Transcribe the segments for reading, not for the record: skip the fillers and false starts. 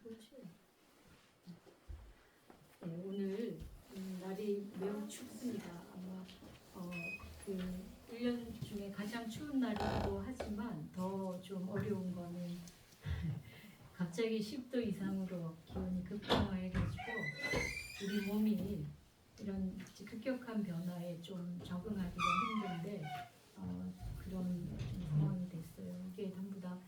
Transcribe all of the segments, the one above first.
그렇지. 네, 오늘 날이 매우 춥습니다. 아마 그 1년 중에 가장 추운 날이기도 하지만 더 좀 어려운 거는 갑자기 10도 이상으로 기온이 급변화해가지고 우리 몸이 이런 급격한 변화에 좀 적응하기가 힘든데 그런 상황이 됐어요. 이게 전부 다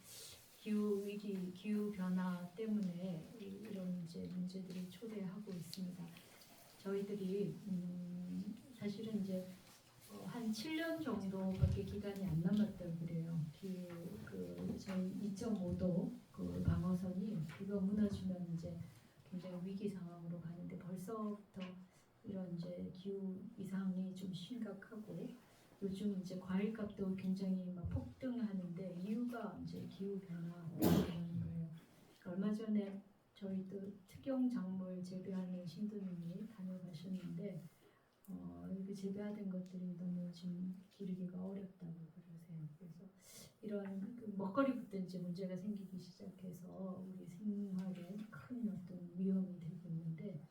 기후 위기, 기후 변화 때문에 이런 이제 문제들이 초래하고 있습니다. 저희들이 사실은 이제 한 7년 정도밖에 기간이 안 남았다고 그래요. 저희 2.5도 그 방어선이 그거 무너지면 이제 굉장히 위기 상황으로 가는데 벌써부터 이런 이제 기후 이상이 좀 심각하고 요즘 이제 과일값도 굉장히 막 폭등하는데 이유가 이제 기후 변화라는 거예요. 얼마 전에 저희도 특용 작물 재배하는 신도님이 다녀가셨는데 이렇게 재배하던 것들이 너무 지금 기르기가 어렵다고 그러세요. 그래서 이런 그 먹거리부터 이제 문제가 생기기 시작해서 우리 생활에 큰 어떤 위험이 되고 있는데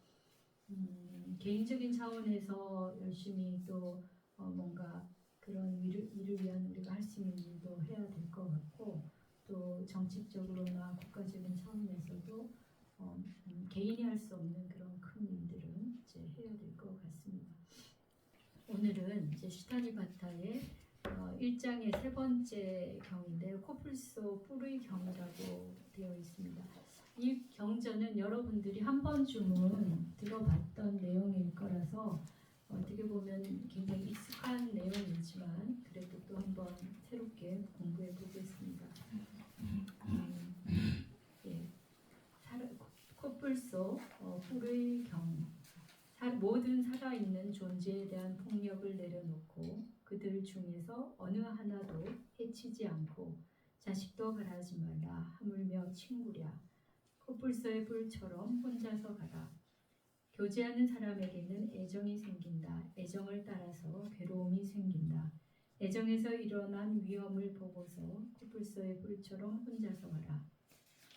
개인적인 차원에서 열심히 또 뭔가 그런 일을 위한 우리가 할 수 있는 일도 해야 될 것 같고 또 정책적으로나 국가적인 차원에서도 개인이 할 수 없는 그런 큰 일들은 이제 해야 될 것 같습니다. 오늘은 이제 슈타니바타의 1장의 세 번째 경인데요. 코뿔소 뿔의 경이라고 되어 있습니다. 이 경전은 여러분들이 한 번쯤은 들어봤던 내용일 거라서 어떻게 보면 굉장히 익숙한 내용이지만 그래도 또 한번 새롭게 공부해 보겠습니다. 예. 코뿔소 뿔의 경. 모든 살아있는 존재에 대한 폭력을 내려놓고 그들 중에서 어느 하나도 해치지 않고 자식도 바라지 말라 하물며 친구랴 코뿔소의 뿔처럼 혼자서 가라. 교제하는 사람에게는 애정이 생긴다. 애정을 따라서 괴로움이 생긴다. 애정에서 일어난 위험을 보고서 코뿔소의 뿔처럼 혼자서 가라.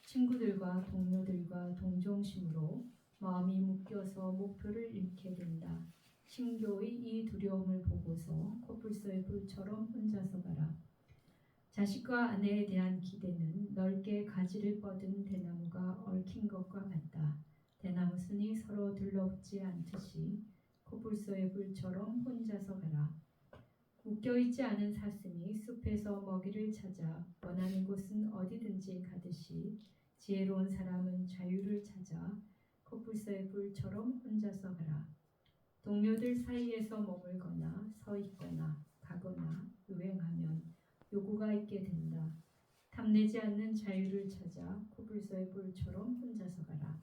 친구들과 동료들과 동정심으로 마음이 묶여서 목표를 잃게 된다. 신교의 이 두려움을 보고서 코뿔소의 뿔처럼 혼자서 가라. 자식과 아내에 대한 기대는 넓게 가지를 뻗은 대나무가 얽힌 것과 같다. 대나무 순이 서로 둘러붙지 않듯이 코뿔소의 뿔처럼 혼자서 가라. 묶여있지 않은 사슴이 숲에서 먹이를 찾아 원하는 곳은 어디든지 가듯이 지혜로운 사람은 자유를 찾아 코뿔소의 뿔처럼 혼자서 가라. 동료들 사이에서 머물거나 서 있거나 가거나 유행하면 요구가 있게 된다. 탐내지 않는 자유를 찾아 코뿔소의 뿔처럼 혼자서 가라.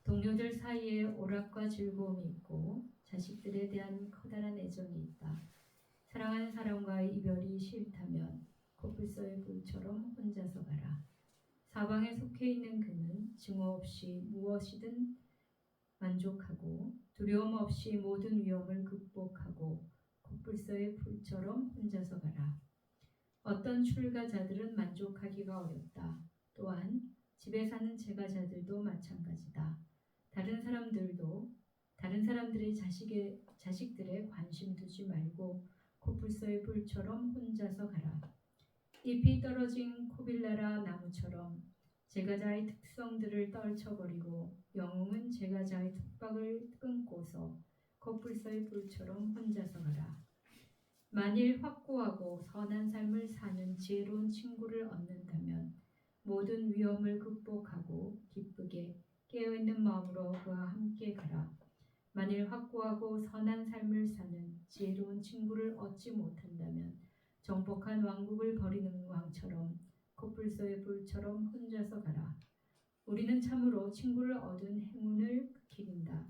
동료들 사이에 오락과 즐거움이 있고 자식들에 대한 커다란 애정이 있다. 사랑하는 사람과의 이별이 싫다면 코뿔소의 뿔처럼 혼자서 가라. 사방에 속해 있는 그는 증오 없이 무엇이든 만족하고 두려움 없이 모든 위험을 극복하고 코뿔소의 뿔처럼 혼자서 가라. 어떤 출가자들은 만족하기가 어렵다. 또한 집에 사는 제가자들도 마찬가지다. 다른 사람들의 자식들에 관심 두지 말고 코뿔소의 뿔처럼 혼자서 가라. 잎이 떨어진 코빌라라 나무처럼 제가자의 특성들을 떨쳐버리고 영웅은 제가자의 툭박을 끊고서 코뿔소의 뿔처럼 혼자서 가라. 만일 확고하고 선한 삶을 사는 지혜로운 친구를 얻는다면 모든 위험을 극복하고 기쁘게 깨어있는 마음으로 그와 함께 가라. 만일 확고하고 선한 삶을 사는 지혜로운 친구를 얻지 못한다면 정복한 왕국을 버리는 왕처럼 코뿔소의 뿔처럼 혼자서 가라. 우리는 참으로 친구를 얻은 행운을 기린다.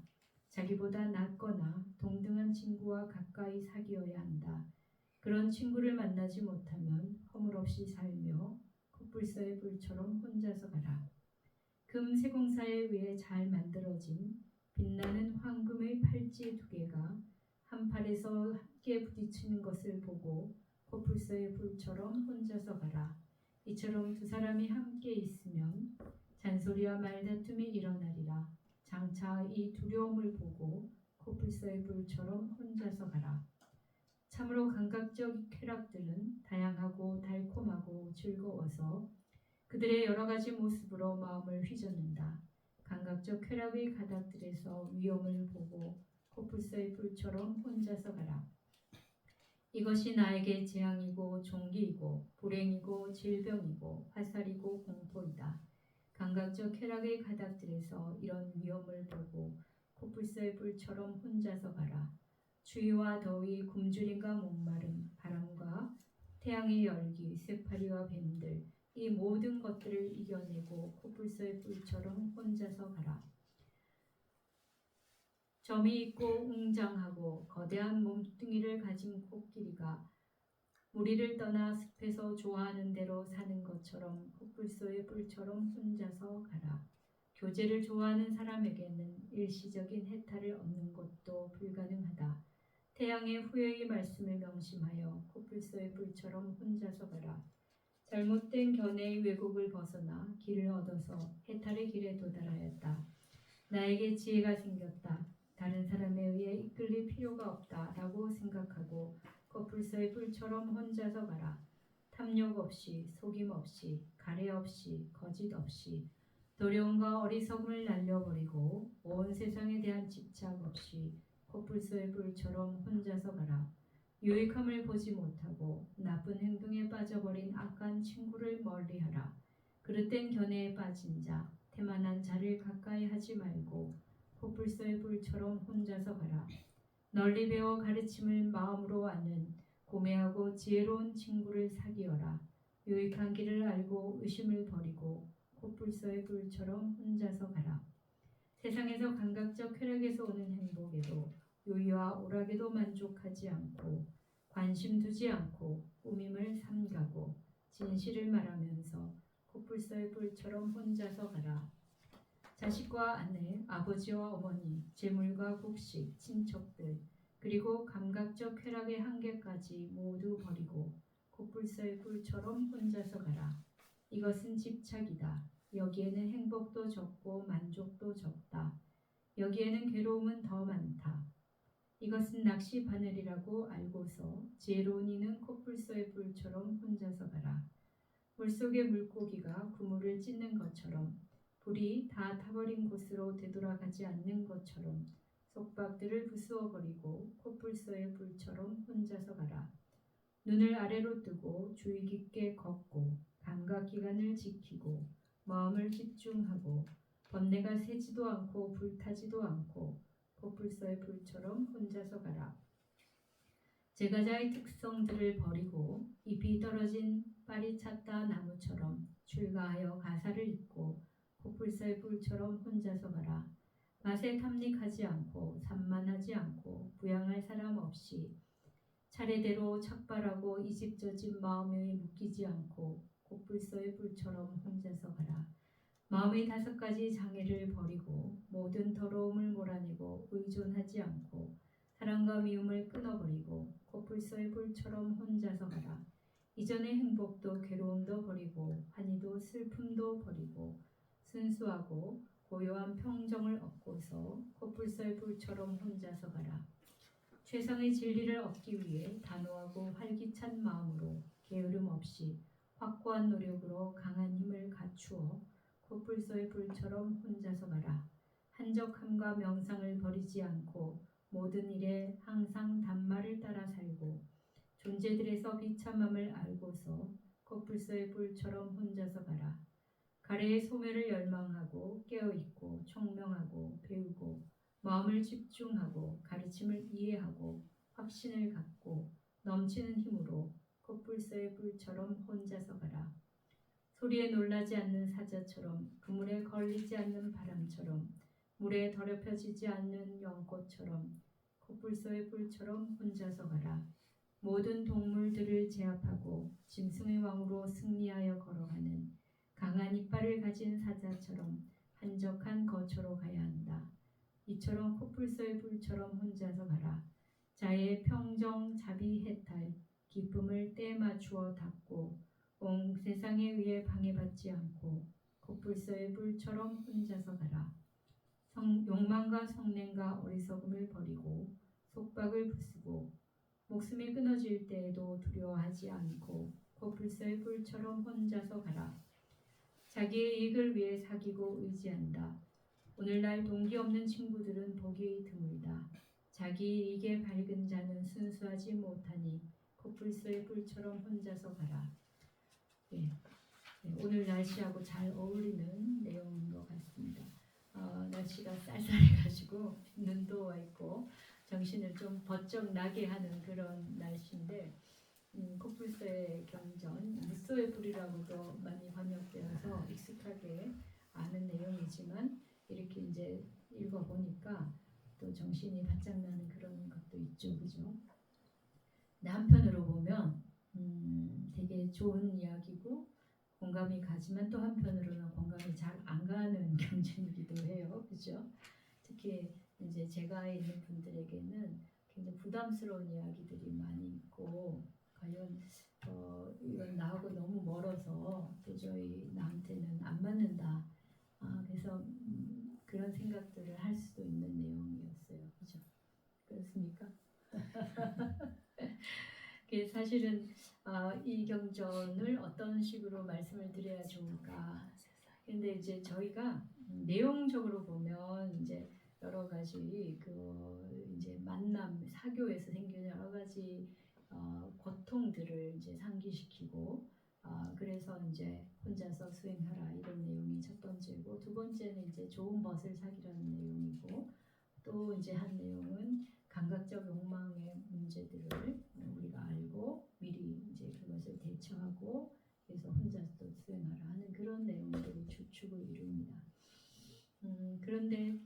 자기보다 낫거나 동등한 친구와 가까이 사귀어야 한다. 그런 친구를 만나지 못하면 허물없이 살며 코뿔소의 뿔처럼 혼자서 가라. 금 세공사에 의해 잘 만들어진 빛나는 황금의 팔찌 2개가 한 팔에서 함께 부딪히는 것을 보고 코뿔소의 뿔처럼 혼자서 가라. 이처럼 두 사람이 함께 있으면 잔소리와 말다툼이 일어나리라. 장차 이 두려움을 보고 코뿔소의 불처럼 혼자서 가라. 참으로 감각적 쾌락들은 다양하고 달콤하고 즐거워서 그들의 여러 가지 모습으로 마음을 휘젓는다. 감각적 쾌락의 가닥들에서 위험을 보고 코뿔소의 불처럼 혼자서 가라. 이것이 나에게 재앙이고 종기이고 불행이고 질병이고 화살이고 공포이다. 감각적 쾌락의 가닥들에서 이런 위험을 보고 코뿔소의 불처럼 혼자서 가라. 추위와 더위, 굶주림과 목마름, 바람과 태양의 열기, 쇠파리와 뱀들, 이 모든 것들을 이겨내고 코뿔소의 불처럼 혼자서 가라. 점이 있고 웅장하고 거대한 몸뚱이를 가진 코끼리가 무리를 떠나 숲에서 좋아하는 대로 사는 것처럼 코뿔소의 뿔처럼 혼자서 가라. 교제를 좋아하는 사람에게는 일시적인 해탈을 얻는 것도 불가능하다. 태양의 후예의 말씀을 명심하여 코뿔소의 뿔처럼 혼자서 가라. 잘못된 견해의 왜곡을 벗어나 길을 얻어서 해탈의 길에 도달하였다. 나에게 지혜가 생겼다. 다른 사람에 의해 이끌릴 필요가 없다 라고 생각하고 코뿔소의 뿔처럼 혼자서 가라. 탐욕 없이, 속임 없이, 가래 없이, 거짓 없이 도려움과 어리석음을 날려버리고 온 세상에 대한 집착 없이 코뿔소의 뿔처럼 혼자서 가라. 유익함을 보지 못하고 나쁜 행동에 빠져버린 악한 친구를 멀리하라. 그릇된 견해에 빠진 자, 태만한 자를 가까이 하지 말고 코뿔소의 뿔처럼 혼자서 가라. 널리 배워 가르침을 마음으로 아는 고매하고 지혜로운 친구를 사귀어라. 유익한 길을 알고 의심을 버리고 코뿔소의 뿔처럼 혼자서 가라. 세상에서 감각적 쾌락에서 오는 행복에도 유의와 오락에도 만족하지 않고 관심 두지 않고 꾸밈을 삼가고 진실을 말하면서 코뿔소의 뿔처럼 혼자서 가라. 자식과 아내, 아버지와 어머니, 재물과 곡식, 친척들, 그리고 감각적 쾌락의 한계까지 모두 버리고 코뿔소의 뿔처럼 혼자서 가라. 이것은 집착이다. 여기에는 행복도 적고 만족도 적다. 여기에는 괴로움은 더 많다. 이것은 낚시 바늘이라고 알고서 지혜로운 이는 코뿔소의 뿔처럼 혼자서 가라. 물속의 물고기가 그물을 찢는 것처럼 불이 다 타버린 곳으로 되돌아가지 않는 것처럼 속박들을 부수어버리고 코뿔소의 불처럼 혼자서 가라. 눈을 아래로 뜨고 주의 깊게 걷고 감각기관을 지키고 마음을 집중하고 번뇌가 새지도 않고 불타지도 않고 코뿔소의 불처럼 혼자서 가라. 제가자의 특성들을 버리고 잎이 떨어진 빨이 찼다 나무처럼 출가하여 가사를 잊고 코뿔소의 뿔처럼 혼자서 가라. 맛에 탐닉하지 않고 산만하지 않고 부양할 사람 없이 차례대로 착발하고 이집저집 마음에 묶이지 않고 코뿔소의 뿔처럼 혼자서 가라. 마음의 5가지 장애를 버리고 모든 더러움을 몰아내고 의존하지 않고 사랑과 미움을 끊어버리고 코뿔소의 뿔처럼 혼자서 가라. 이전의 행복도 괴로움도 버리고 환희도 슬픔도 버리고 순수하고 고요한 평정을 얻고서 코뿔소의 뿔처럼 혼자서 가라. 최상의 진리를 얻기 위해 단호하고 활기찬 마음으로 게으름 없이 확고한 노력으로 강한 힘을 갖추어 코뿔소의 불처럼 혼자서 가라. 한적함과 명상을 버리지 않고 모든 일에 항상 단말을 따라 살고 존재들에서 비참함을 알고서 코뿔소의 불처럼 혼자서 가라. 가래의 소멸을 열망하고 깨어있고 총명하고 배우고 마음을 집중하고 가르침을 이해하고 확신을 갖고 넘치는 힘으로 코뿔소의 불처럼 혼자서 가라. 소리에 놀라지 않는 사자처럼 그물에 걸리지 않는 바람처럼 물에 더럽혀지지 않는 연꽃처럼 코뿔소의 불처럼 혼자서 가라. 모든 동물들을 제압하고 짐승의 왕으로 승리하여 걸어가는 강한 이빨을 가진 사자처럼 한적한 거처로 가야 한다. 이처럼 코뿔소의 불처럼 혼자서 가라. 자의 평정, 자비, 해탈, 기쁨을 때에 맞추어 닦고 온 세상에 의해 방해받지 않고 코뿔소의 불처럼 혼자서 가라. 욕망과 성냄과 어리석음을 버리고 속박을 부수고 목숨이 끊어질 때에도 두려워하지 않고 코뿔소의 불처럼 혼자서 가라. 자기의 이익을 위해 사귀고 의지한다. 오늘날 동기 없는 친구들은 보기 드물다. 자기 이익에 밝은 자는 순수하지 못하니 코뿔소의 불처럼 혼자서 가라. 네, 오늘 날씨하고 잘 어울리는 내용인 것 같습니다. 날씨가 쌀쌀해가지고 눈도 와 있고 정신을 좀 번쩍 나게 하는 그런 날씨인데 코뿔소의 경전, 무소의 불이라고도 많이 번역되어서 익숙하게 아는 내용이지만 이렇게 이제 읽어보니까 또 정신이 바짝 나는 그런 것도 있죠, 그죠? 근데 한편으로 보면 되게 좋은 이야기고 공감이 가지만 또 한편으로는 공감이 잘 안 가는 경전이기도 해요, 그죠? 특히 이제 제가 있는 분들에게는 굉장히 부담스러운 이야기들이 많이 있고 과연 이건 나하고 너무 멀어서 도저히 나한테는 안 맞는다. 그래서 그런 생각들을 할 수도 있는 내용이었어요. 그죠? 그렇습니까? 사실은 이 경전을 어떤 식으로 말씀을 드려야 좋을까? 근데 이제 저희가 내용적으로 보면 이제 여러 가지 이제 만남 사교에서 생기는 여러 가지 고통들을 이제 상기시키고 그래서 이제 혼자서 수행하라 이런 내용이 첫 번째고 두 번째는 이제 좋은 벗을 사기라는 내용이고 또 이제 한 내용은 감각적 욕망의 문제들을 우리가 알고 미리 이제 그것을 대처하고 그래서 혼자 또 수행하라 하는 그런 내용들이 주축을 이룹니다. 그런데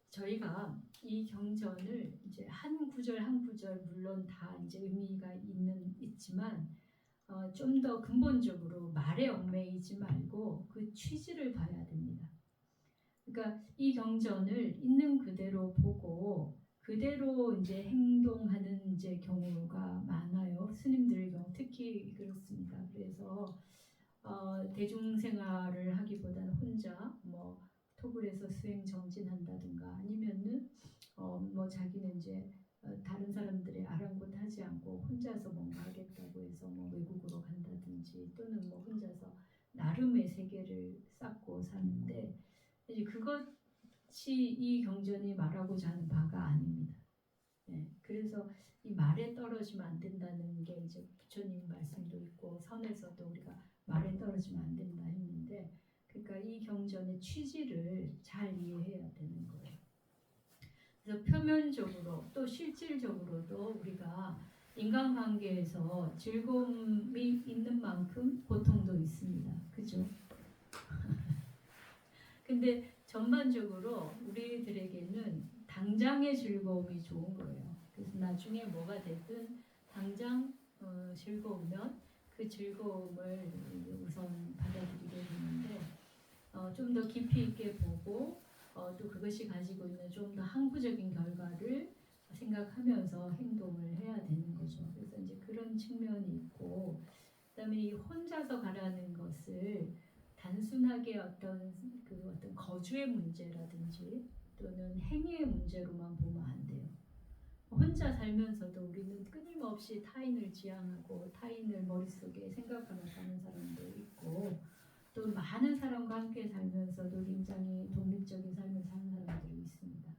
저희가 이 경전을 이제 한 구절 한 구절 물론 다 이제 의미가 있지만 좀 더 근본적으로 말에 얽매이지 말고 그 취지를 봐야 됩니다. 그러니까 이 경전을 있는 그대로 보고 그대로 이제 행동하는 이제 경우가 많아요. 스님들의 경우 특히 그렇습니다. 그래서 대중생활을 하기보다는 혼자 뭐 토굴에서 수행 정진한다든가 아니면은 뭐 자기는 이제 다른 사람들의 아랑곳하지 않고 혼자서 뭔가 하겠다고 해서 뭐 외국으로 간다든지 또는 뭐 혼자서 나름의 세계를 쌓고 사는데 이제 그것이 이 경전이 말하고자 하는 바가 아닙니다. 네, 그래서 이 말에 떨어지면 안 된다는 게 이제 부처님 말씀도 있고 선에서도 우리가 말에 떨어지면 안 된다 했는데 그러니까 이 경전의 취지를 잘 이해해야 되는 거예요. 그래서 표면적으로 또 실질적으로도 우리가 인간관계에서 즐거움이 있는 만큼 고통도 있습니다. 그죠? 근데 전반적으로 우리들에게는 당장의 즐거움이 좋은 거예요. 그래서 나중에 뭐가 되든 당장 즐거우면 그 즐거움을 우선 받아들이게 되는데 좀 더 깊이 있게 보고 또 그것이 가지고 있는 좀 더 항구적인 결과를 생각하면서 행동을 해야 되는 거죠. 그래서 이제 그런 측면이 있고 그다음에 이 혼자서 가라는 것을 단순하게 어떤 거주의 문제라든지 또는 행위의 문제로만 보면 안 돼요. 혼자 살면서도 우리는 끊임없이 타인을 지향하고 타인을 머릿속에 생각하며 사는 사람도 있고 또 많은 사람과 함께 살면서도 굉장히 독립적인 삶을 사는 사람들이 있습니다.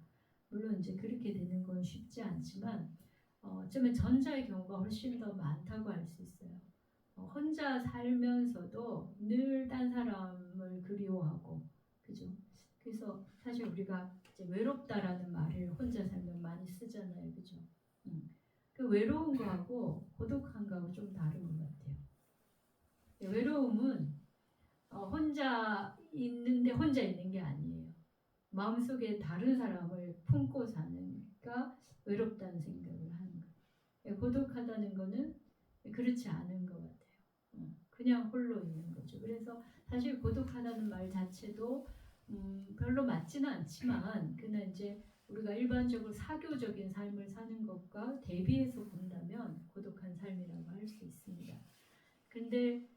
물론 이제 그렇게 되는 건 쉽지 않지만 어쩌면 전자의 경우가 훨씬 더 많다고 할 수 있어요. 혼자 살면서도 늘 딴 사람을 그리워하고, 그죠? 그래서 사실 우리가 이제 외롭다라는 말을 혼자 살면 많이 쓰잖아요, 그죠? 그 외로운 거하고 고독한 거하고 좀 다른 것 같아요. 외로움은 혼자 있는데 혼자 있는 게 아니에요. 마음속에 다른 사람을 품고 사는가 외롭다는 생각을 하는 거예요. 고독하다는 거는 그렇지 않은 것 같아요. 그냥 홀로 있는 거죠. 그래서 사실 고독하다는 말 자체도 별로 맞지는 않지만 그냥 이제 우리가 일반적으로 사교적인 삶을 사는 것과 대비해서 본다면 고독한 삶이라고 할 수 있습니다. 근데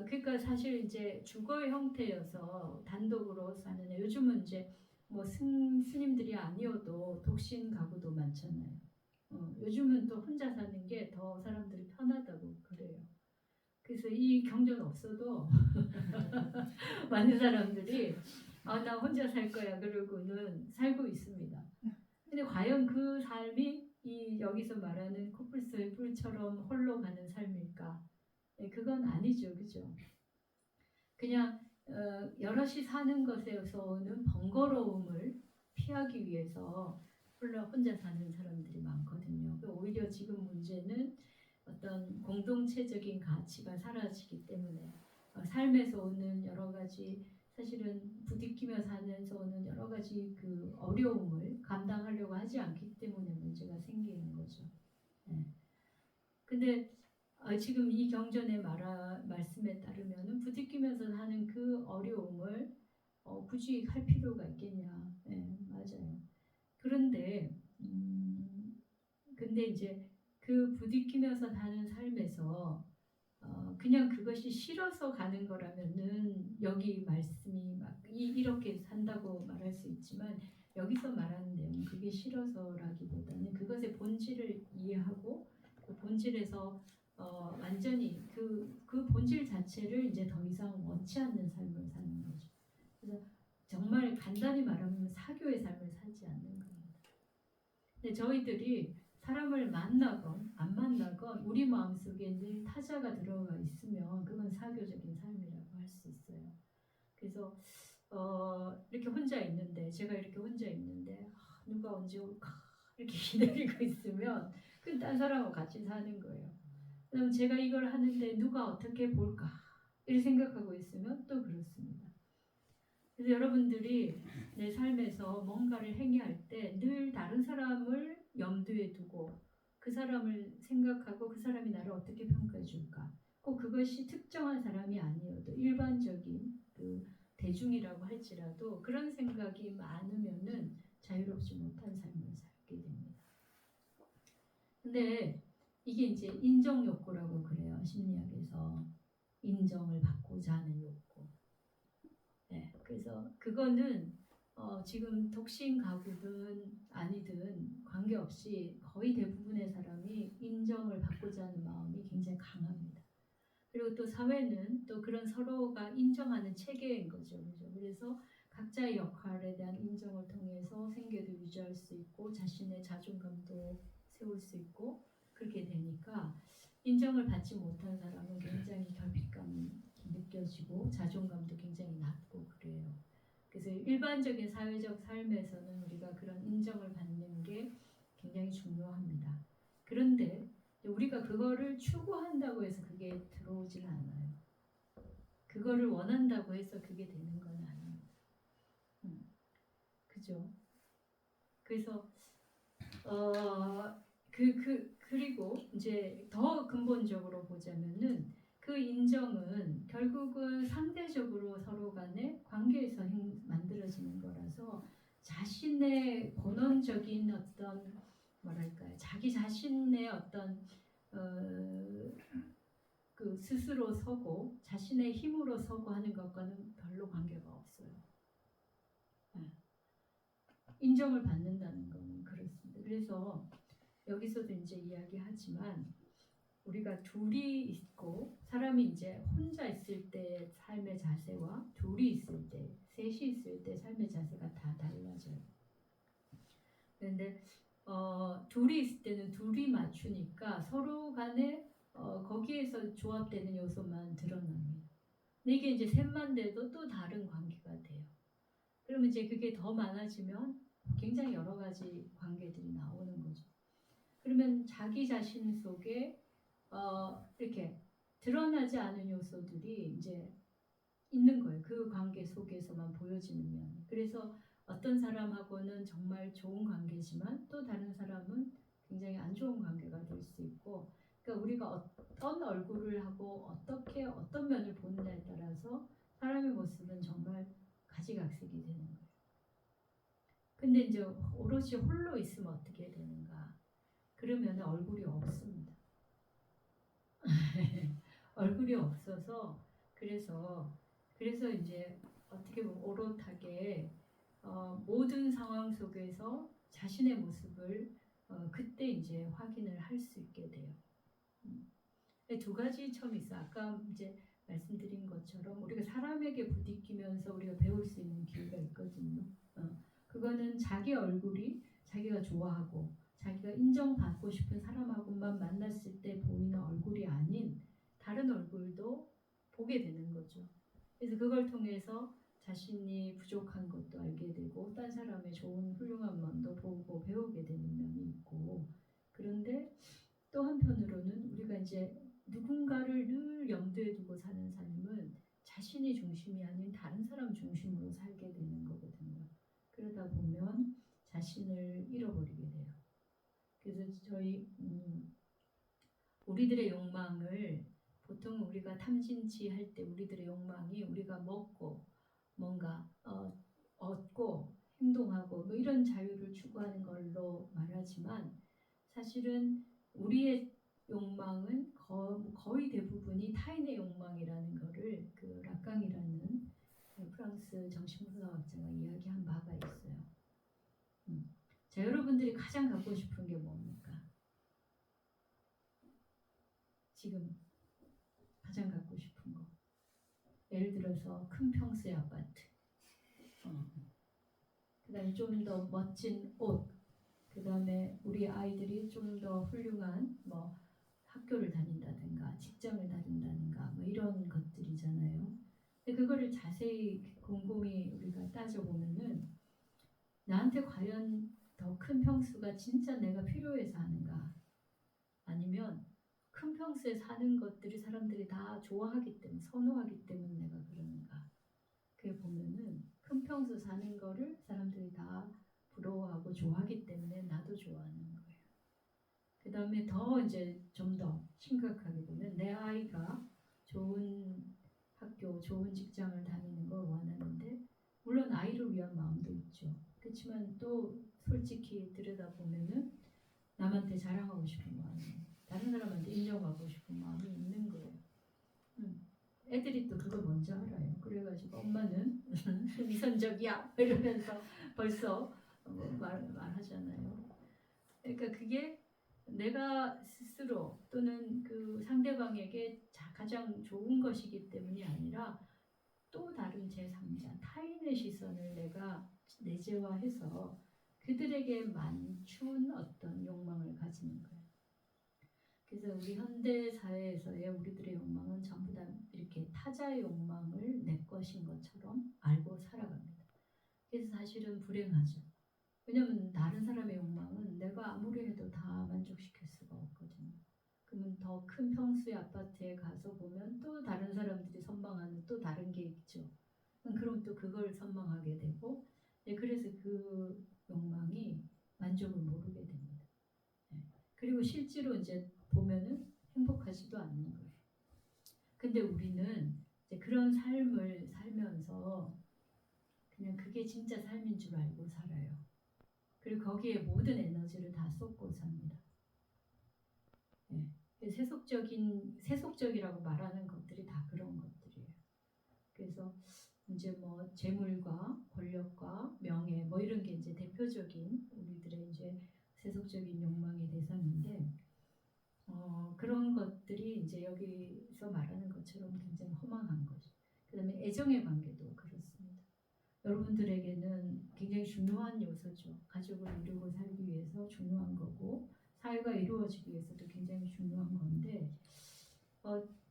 그러니까 사실 이제 주거 형태여서 단독으로 사는 요즘은 이제 뭐 스님들이 아니어도 독신 가구도 많잖아요. 요즘은 또 혼자 사는 게 더 사람들이 편하다고 그래요. 그래서 이 경전 없어도 많은 사람들이 나 혼자 살 거야 그러고는 살고 있습니다. 근데 과연 그 삶이 이 여기서 말하는 코뿔소의 뿔처럼 홀로 가는 삶일까? 네, 그건 아니죠, 그죠? 그냥 여럿이 사는 것에서 오는 번거로움을 피하기 위해서 혼자 사는 사람들이 많거든요. 오히려 지금 문제는 어떤 공동체적인 가치가 사라지기 때문에 삶에서 오는 여러 가지 사실은 부딪히며 살면서 오는 여러 가지 그 어려움을 감당하려고 하지 않기 때문에 문제가 생기는 거죠. 네. 근데 지금 이 경전의 말씀에 따르면 부딪히면서 사는 그 어려움을 굳이 할 필요가 있겠냐? 네, 맞아요. 그런데 근데 이제 그 부딪히면서 사는 삶에서 그냥 그것이 싫어서 가는 거라면은 여기 말씀이 막 이렇게 산다고 말할 수 있지만 여기서 말하는 내용은 그게 싫어서라기보다는 그것의 본질을 이해하고 그 본질에서 완전히 그 본질 자체를 이제 더 이상 원치 않는 삶을 사는 거죠. 그래서 정말 간단히 말하면 사교의 삶을 살지 않는 겁니다. 근데 저희들이 사람을 만나건 안 만나건 우리 마음속에 늘 타자가 들어가 있으면 그건 사교적인 삶이라고 할 수 있어요. 그래서 이렇게 혼자 있는데 제가 이렇게 혼자 있는데 누가 언제 올까 이렇게 기다리고 있으면 그 딴 사람하고 같이 사는 거예요. 그럼 제가 이걸 하는데 누가 어떻게 볼까 이렇게 생각하고 있으면 또 그렇습니다. 그래서 여러분들이 내 삶에서 뭔가를 행위할 때 늘 다른 사람을 염두에 두고 그 사람을 생각하고 그 사람이 나를 어떻게 평가해 줄까? 꼭 그것이 특정한 사람이 아니어도 일반적인 그 대중이라고 할지라도 그런 생각이 많으면은 자유롭지 못한 삶을 살게 됩니다. 근데 이게 이제 인정 욕구라고 그래요. 심리학에서 인정을 받고자 하는 욕구. 네, 그래서 그거는 지금 독신 가구든 아니든 관계없이 거의 대부분의 사람이 인정을 받고자 하는 마음이 굉장히 강합니다. 그리고 또 사회는 또 그런 서로가 인정하는 체계인 거죠. 그죠? 그래서 각자의 역할에 대한 인정을 통해서 생계도 유지할 수 있고 자신의 자존감도 세울 수 있고 그렇게 되니까 인정을 받지 못한 사람은 굉장히 결핍감이 느껴지고 자존감도 굉장히 낮고 그래요. 그래서 일반적인 사회적 삶에서는 우리가 그런 인정을 받는 게 굉장히 중요합니다. 그런데 우리가 그거를 추구한다고 해서 그게 들어오지는 않아요. 그거를 원한다고 해서 그게 되는 건 아니에요. 그죠? 그래서 그리고 이제 더 근본적으로 보자면은 그 인정은 결국은 상대적으로 서로 간의 관계에서 만들어지는 거라서 자신의 본원적인 어떤 뭐랄까요, 자기 자신의 어떤 그 스스로 서고 자신의 힘으로 서고 하는 것과는 별로 관계가 없어요. 네. 인정을 받는다는 건 그렇습니다. 그래서 여기서도 이제 이야기하지만 우리가 둘이 있고 사람이 이제 혼자 있을 때 삶의 자세와 둘이 있을 때, 셋이 있을 때 삶의 자세가 다 달라져요. 그런데 둘이 있을 때는 둘이 맞추니까 서로 간에 거기에서 조합되는 요소만 드러납니다. 근데 이게 이제 셋만 돼도 또 다른 관계가 돼요. 그러면 이제 그게 더 많아지면 굉장히 여러 가지 관계들이 나오는 거죠. 그러면 자기 자신 속에 이렇게 드러나지 않은 요소들이 이제 있는 거예요. 그 관계 속에서만 보여지는 면. 그래서 어떤 사람하고는 정말 좋은 관계지만 또 다른 사람은 굉장히 안 좋은 관계가 될 수 있고, 그러니까 우리가 어떤 얼굴을 하고 어떻게 어떤 면을 보느냐에 따라서 사람의 모습은 정말 가지각색이 되는 거예요. 근데 이제 오롯이 홀로 있으면 어떻게 되는가? 그러면 얼굴이 없습니다. 얼굴이 없어서 그래서 이제 어떻게 보면 오롯하게 모든 상황 속에서 자신의 모습을 그때 이제 확인을 할 수 있게 돼요. 두 가지 점이 있어. 아까 이제 말씀드린 것처럼 우리가 사람에게 부딪히면서 우리가 배울 수 있는 기회가 있거든요. 그거는 자기 얼굴이 자기가 좋아하고 자기가 인정받고 싶은 사람하고만 만났을 때 보이는 얼굴이 아닌 다른 얼굴도 보게 되는 거죠. 그래서 그걸 통해서 자신이 부족한 것도 알게 되고 딴 사람의 좋은 훌륭한 면도 보고 배우게 되는 면이 있고, 그런데 또 한편으로는 우리가 이제 누군가를 늘 염두에 두고 사는 삶은 자신이 중심이 아닌 다른 사람 중심으로 살게 되는 거거든요. 그러다 보면 자신을 잃어버리게 돼요. 그래서 저희 우리들의 욕망을 보통 우리가 탐진치할 때 우리들의 욕망이 우리가 먹고 뭔가 얻고 행동하고 뭐 이런 자유를 추구하는 걸로 말하지만, 사실은 우리의 욕망은 거의 대부분이 타인의 욕망이라는 거를 그 라깡이라는 프랑스 정신분석학자가 이야기한 바가 있어요. 자, 여러분들이 가장 갖고 싶은 게 뭡니까? 지금 가장 갖고 싶은 거. 예를 들어서 큰 평수의 아파트, 그 다음에 좀 더 멋진 옷, 그 다음에 우리 아이들이 좀 더 훌륭한 뭐 학교를 다닌다든가 직장을 다닌다든가 뭐 이런 것들이잖아요. 근데 그거를 자세히 곰곰이 우리가 따져보면은 나한테 과연 더 큰 평수가 진짜 내가 필요해서 하는가, 아니면 큰 평수에 사는 것들이 사람들이 다 좋아하기 때문에 선호하기 때문에 내가 그러는가. 그게 보면은 큰 평수 사는 거를 사람들이 다 부러워하고 좋아하기 때문에 나도 좋아하는 거예요. 그 다음에 더 이제 좀 더 심각하게 보면 내 아이가 좋은 학교, 좋은 직장을 다니는 걸 원하는데, 물론 아이를 위한 마음도 있죠. 그렇지만 또 솔직히 들여다보면은 남한테 자랑하고 싶은 마음이, 다른 사람한테 인정받고 싶은 마음이 있는 거예요. 애들이 또 그걸 먼저 알아요. 그래가지고 엄마는 위선적이야 이러면서 벌써 말하잖아요. 그러니까 그게 내가 스스로 또는 그 상대방에게 가장 좋은 것이기 때문이 아니라 또 다른 제3자, 타인의 시선을 내가 내재화해서 그들에게 맞춘 어떤 욕망을 가지는 거예요. 그래서 우리 현대 사회에서의 우리들의 욕망은 전부 다 이렇게 타자의 욕망을 내 것인 것처럼 알고 살아갑니다. 그래서 사실은 불행하죠. 왜냐하면 다른 사람의 욕망은 내가 아무리 해도 다 만족시킬 수가 없거든요. 그러면 더 큰 평수의 아파트에 가서 보면 또 다른 사람들이 선망하는 또 다른 게 있죠. 그럼 또 그걸 선망하게 되고, 그래서 그 욕망이 만족을 모르게 됩니다. 그리고 실제로 이제 보면은 행복하지도 않는 거예요. 근데 우리는 이제 그런 삶을 살면서 그냥 그게 진짜 삶인 줄 알고 살아요. 그리고 거기에 모든 에너지를 다 쏟고 삽니다. 세속적이라고 말하는 것들이 다 그런 것들이에요. 그래서 이제 뭐 재물과 권력과 명예 뭐 이런 게 이제 대표적인 우리들의 이제 세속적인 욕망의 대상인데, 그런 것들이 이제 여기서 말하는 것처럼 굉장히 허망한 거죠. 그다음에 애정의 관계도 그렇습니다. 여러분들에게는 굉장히 중요한 요소죠. 가족을 이루고 살기 위해서 중요한 거고, 사회가 이루어지기 위해서도 굉장히 중요한 건데,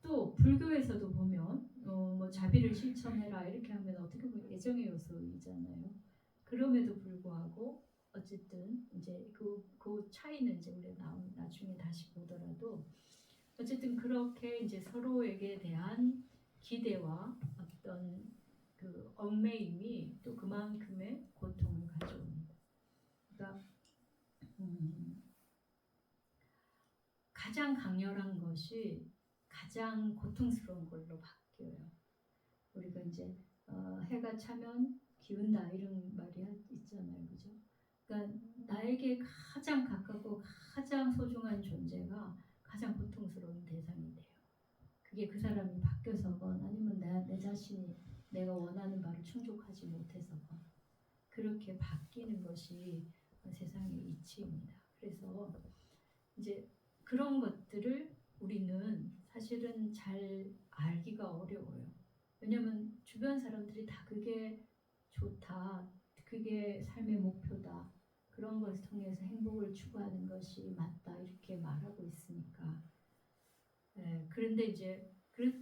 또 불교에서도 보면 뭐 자비를 실천해라 이렇게 하면 어떻게 보면 애정의 요소이잖아요. 그럼에도 불구하고 어쨌든 이제 그 차이는 이제 우리가 나중에 다시 보더라도 어쨌든 그렇게 이제 서로에게 대한 기대와 어떤 그 얽매임이 또 그만큼의 고통을 가져옵니다. 그러니까 가장 강렬한 것이 가장 고통스러운 걸로 바뀌어요. 우리가 이제 해가 차면 기운다 이런 말이 있잖아요, 그죠? 그러니까 나에게 가장 가깝고 가장 소중한 존재가 가장 고통스러운 대상이 돼요. 그게 그 사람이 바뀌어서건 아니면 내 자신이 내가 원하는 바를 충족하지 못해서건 그렇게 바뀌는 것이 세상의 이치입니다. 그래서 이제 그런 것들을 우리는 사실은 잘 알기가 어려워요. 왜냐하면 주변 사람들이 다 그게 좋다, 그게 삶의 목표다, 그런 것을 통해서 행복을 추구하는 것이 맞다 이렇게 말하고 있으니까. 그런데 이제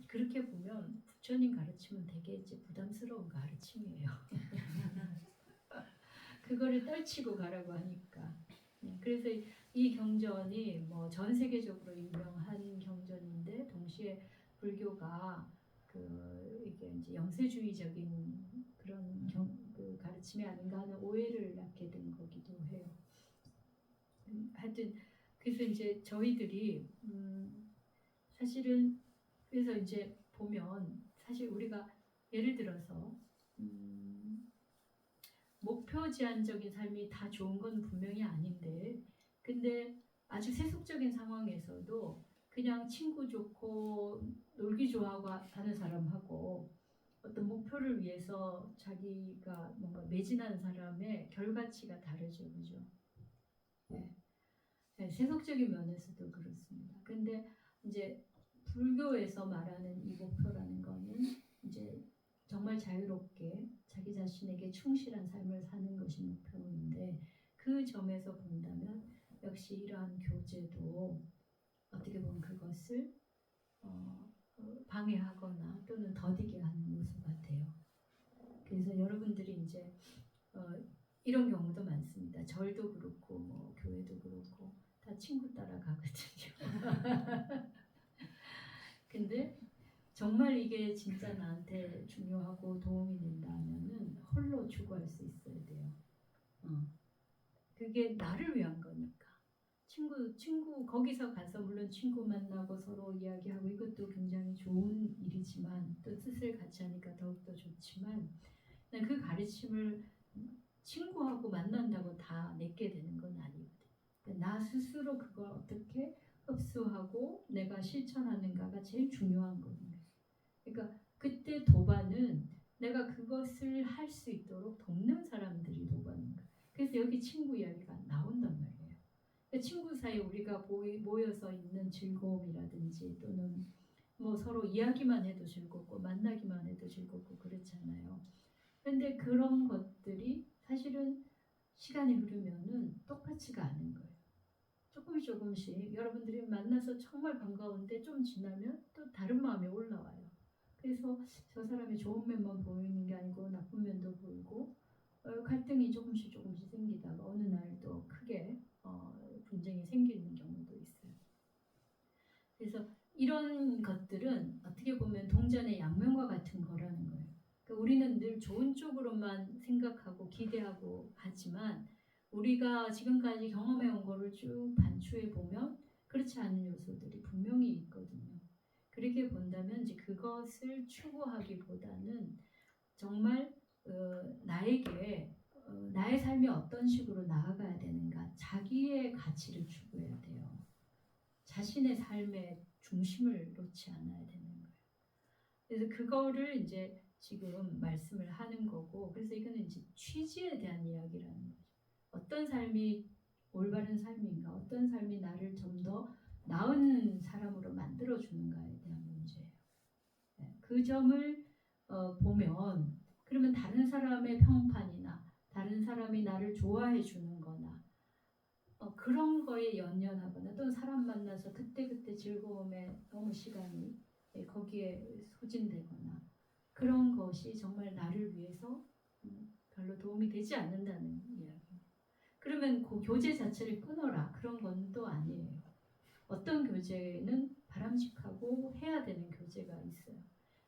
그렇게 보면 부처님 가르침은 되게 이제 부담스러운 가르침이에요. 그거를 떨치고 가라고 하니까. 그래서 이 경전이 뭐 전 세계적으로 유명한 경전인데 동시에 불교가 이게 이제 영세주의적인 그런 그 가르침이 아닌가 하는 오해를 낳게 된 거기도 해요. 하여튼 그래서 이제 저희들이 사실은 그래서 이제 보면 사실 우리가 예를 들어서 목표 지향적인 삶이 다 좋은 건 분명히 아닌데 근데 아주 세속적인 상황에서도 그냥 친구 좋고 놀기 좋아하고 하는 사람하고 어떤 목표를 위해서 자기가 뭔가 매진한 사람의 결과치가 다르죠. 그죠? 네. 네, 세속적인 면에서도 그렇습니다. 근데 이제 불교에서 말하는 이 목표라는 거는 이제 정말 자유롭게 자기 자신에게 충실한 삶을 사는 것이 목표인데 그 점에서 본다면 역시 이러한 교제도 어떻게 보면 그것을 방해하거나 또는 더디게 하는 요소가 돼요. 그래서 여러분들이 이제 이런 경우도 많습니다. 절도 그렇고 뭐 교회도 그렇고 다 친구 따라 가거든요. 근데 정말 이게 진짜 나한테 중요하고 도움이 된다 하면은 홀로 추구할 수 있어야 돼요. 그게 나를 위한 거니까. 친구 거기서 가서 물론 친구 만나고 서로 이야기하고 이것도 굉장히 좋은 일이지만 또 뜻을 같이 하니까 더욱더 좋지만 그 가르침을 친구하고 만난다고 다 내게 되는 건 아니거든요. 그러니까 나 스스로 그걸 어떻게 흡수하고 내가 실천하는가가 제일 중요한 거거든요. 그러니까 그때 도반은 내가 그것을 할 수 있도록 돕는 사람들이 도반인 거예요. 그래서 여기 친구 이야기가 나온단 말이에요. 그러니까 친구 사이에 우리가 모여서 있는 즐거움이라든지 또는 뭐 서로 이야기만 해도 즐겁고 만나기만 해도 즐겁고 그렇잖아요. 그런데 그런 것들이 사실은 시간이 흐르면은 똑같지가 않은 거예요. 조금씩 여러분들이 만나서 정말 반가운데 좀 지나면 또 다른 마음이 올라와요. 그래서 저 사람의 좋은 면만 보이는 게 아니고 나쁜 면도 보이고 갈등이 조금씩 생기다가 어느 날 또 크게 분쟁이 생기는 경우도 있어요. 그래서 이런 것들은 어떻게 보면 동전의 양면과 같은 거라는 거예요. 그러니까 우리는 늘 좋은 쪽으로만 생각하고 기대하고 하지만 우리가 지금까지 경험해온 거를 쭉 반추해 보면 그렇지 않은 요소들이 분명히 있거든요. 그렇게 본다면 이제 그것을 추구하기보다는 정말 나에게 나의 삶이 어떤 식으로 나아가야 되는가 자기의 가치를 추구해야 돼요. 자신의 삶의 중심을 놓지 않아야 되는 거예요. 그래서 그거를 이제 지금 말씀을 하는 거고 그래서 이거는 이제 취지에 대한 이야기라는 거죠. 어떤 삶이 올바른 삶인가 어떤 삶이 나를 좀 더 나은 사람으로 만들어주는가에 대한 문제예요. 그 점을 보면 그러면 다른 사람의 평판이나 다른 사람이 나를 좋아해 주는 거나 그런 거에 연연하거나 또는 사람 만나서 그때 즐거움에 너무 시간이 거기에 소진되거나 그런 것이 정말 나를 위해서 별로 도움이 되지 않는다는 이야기. 그러면 그 교제 자체를 끊어라. 그런 건 또 아니에요. 어떤 교제는 바람직하고 해야 되는 교제가 있어요.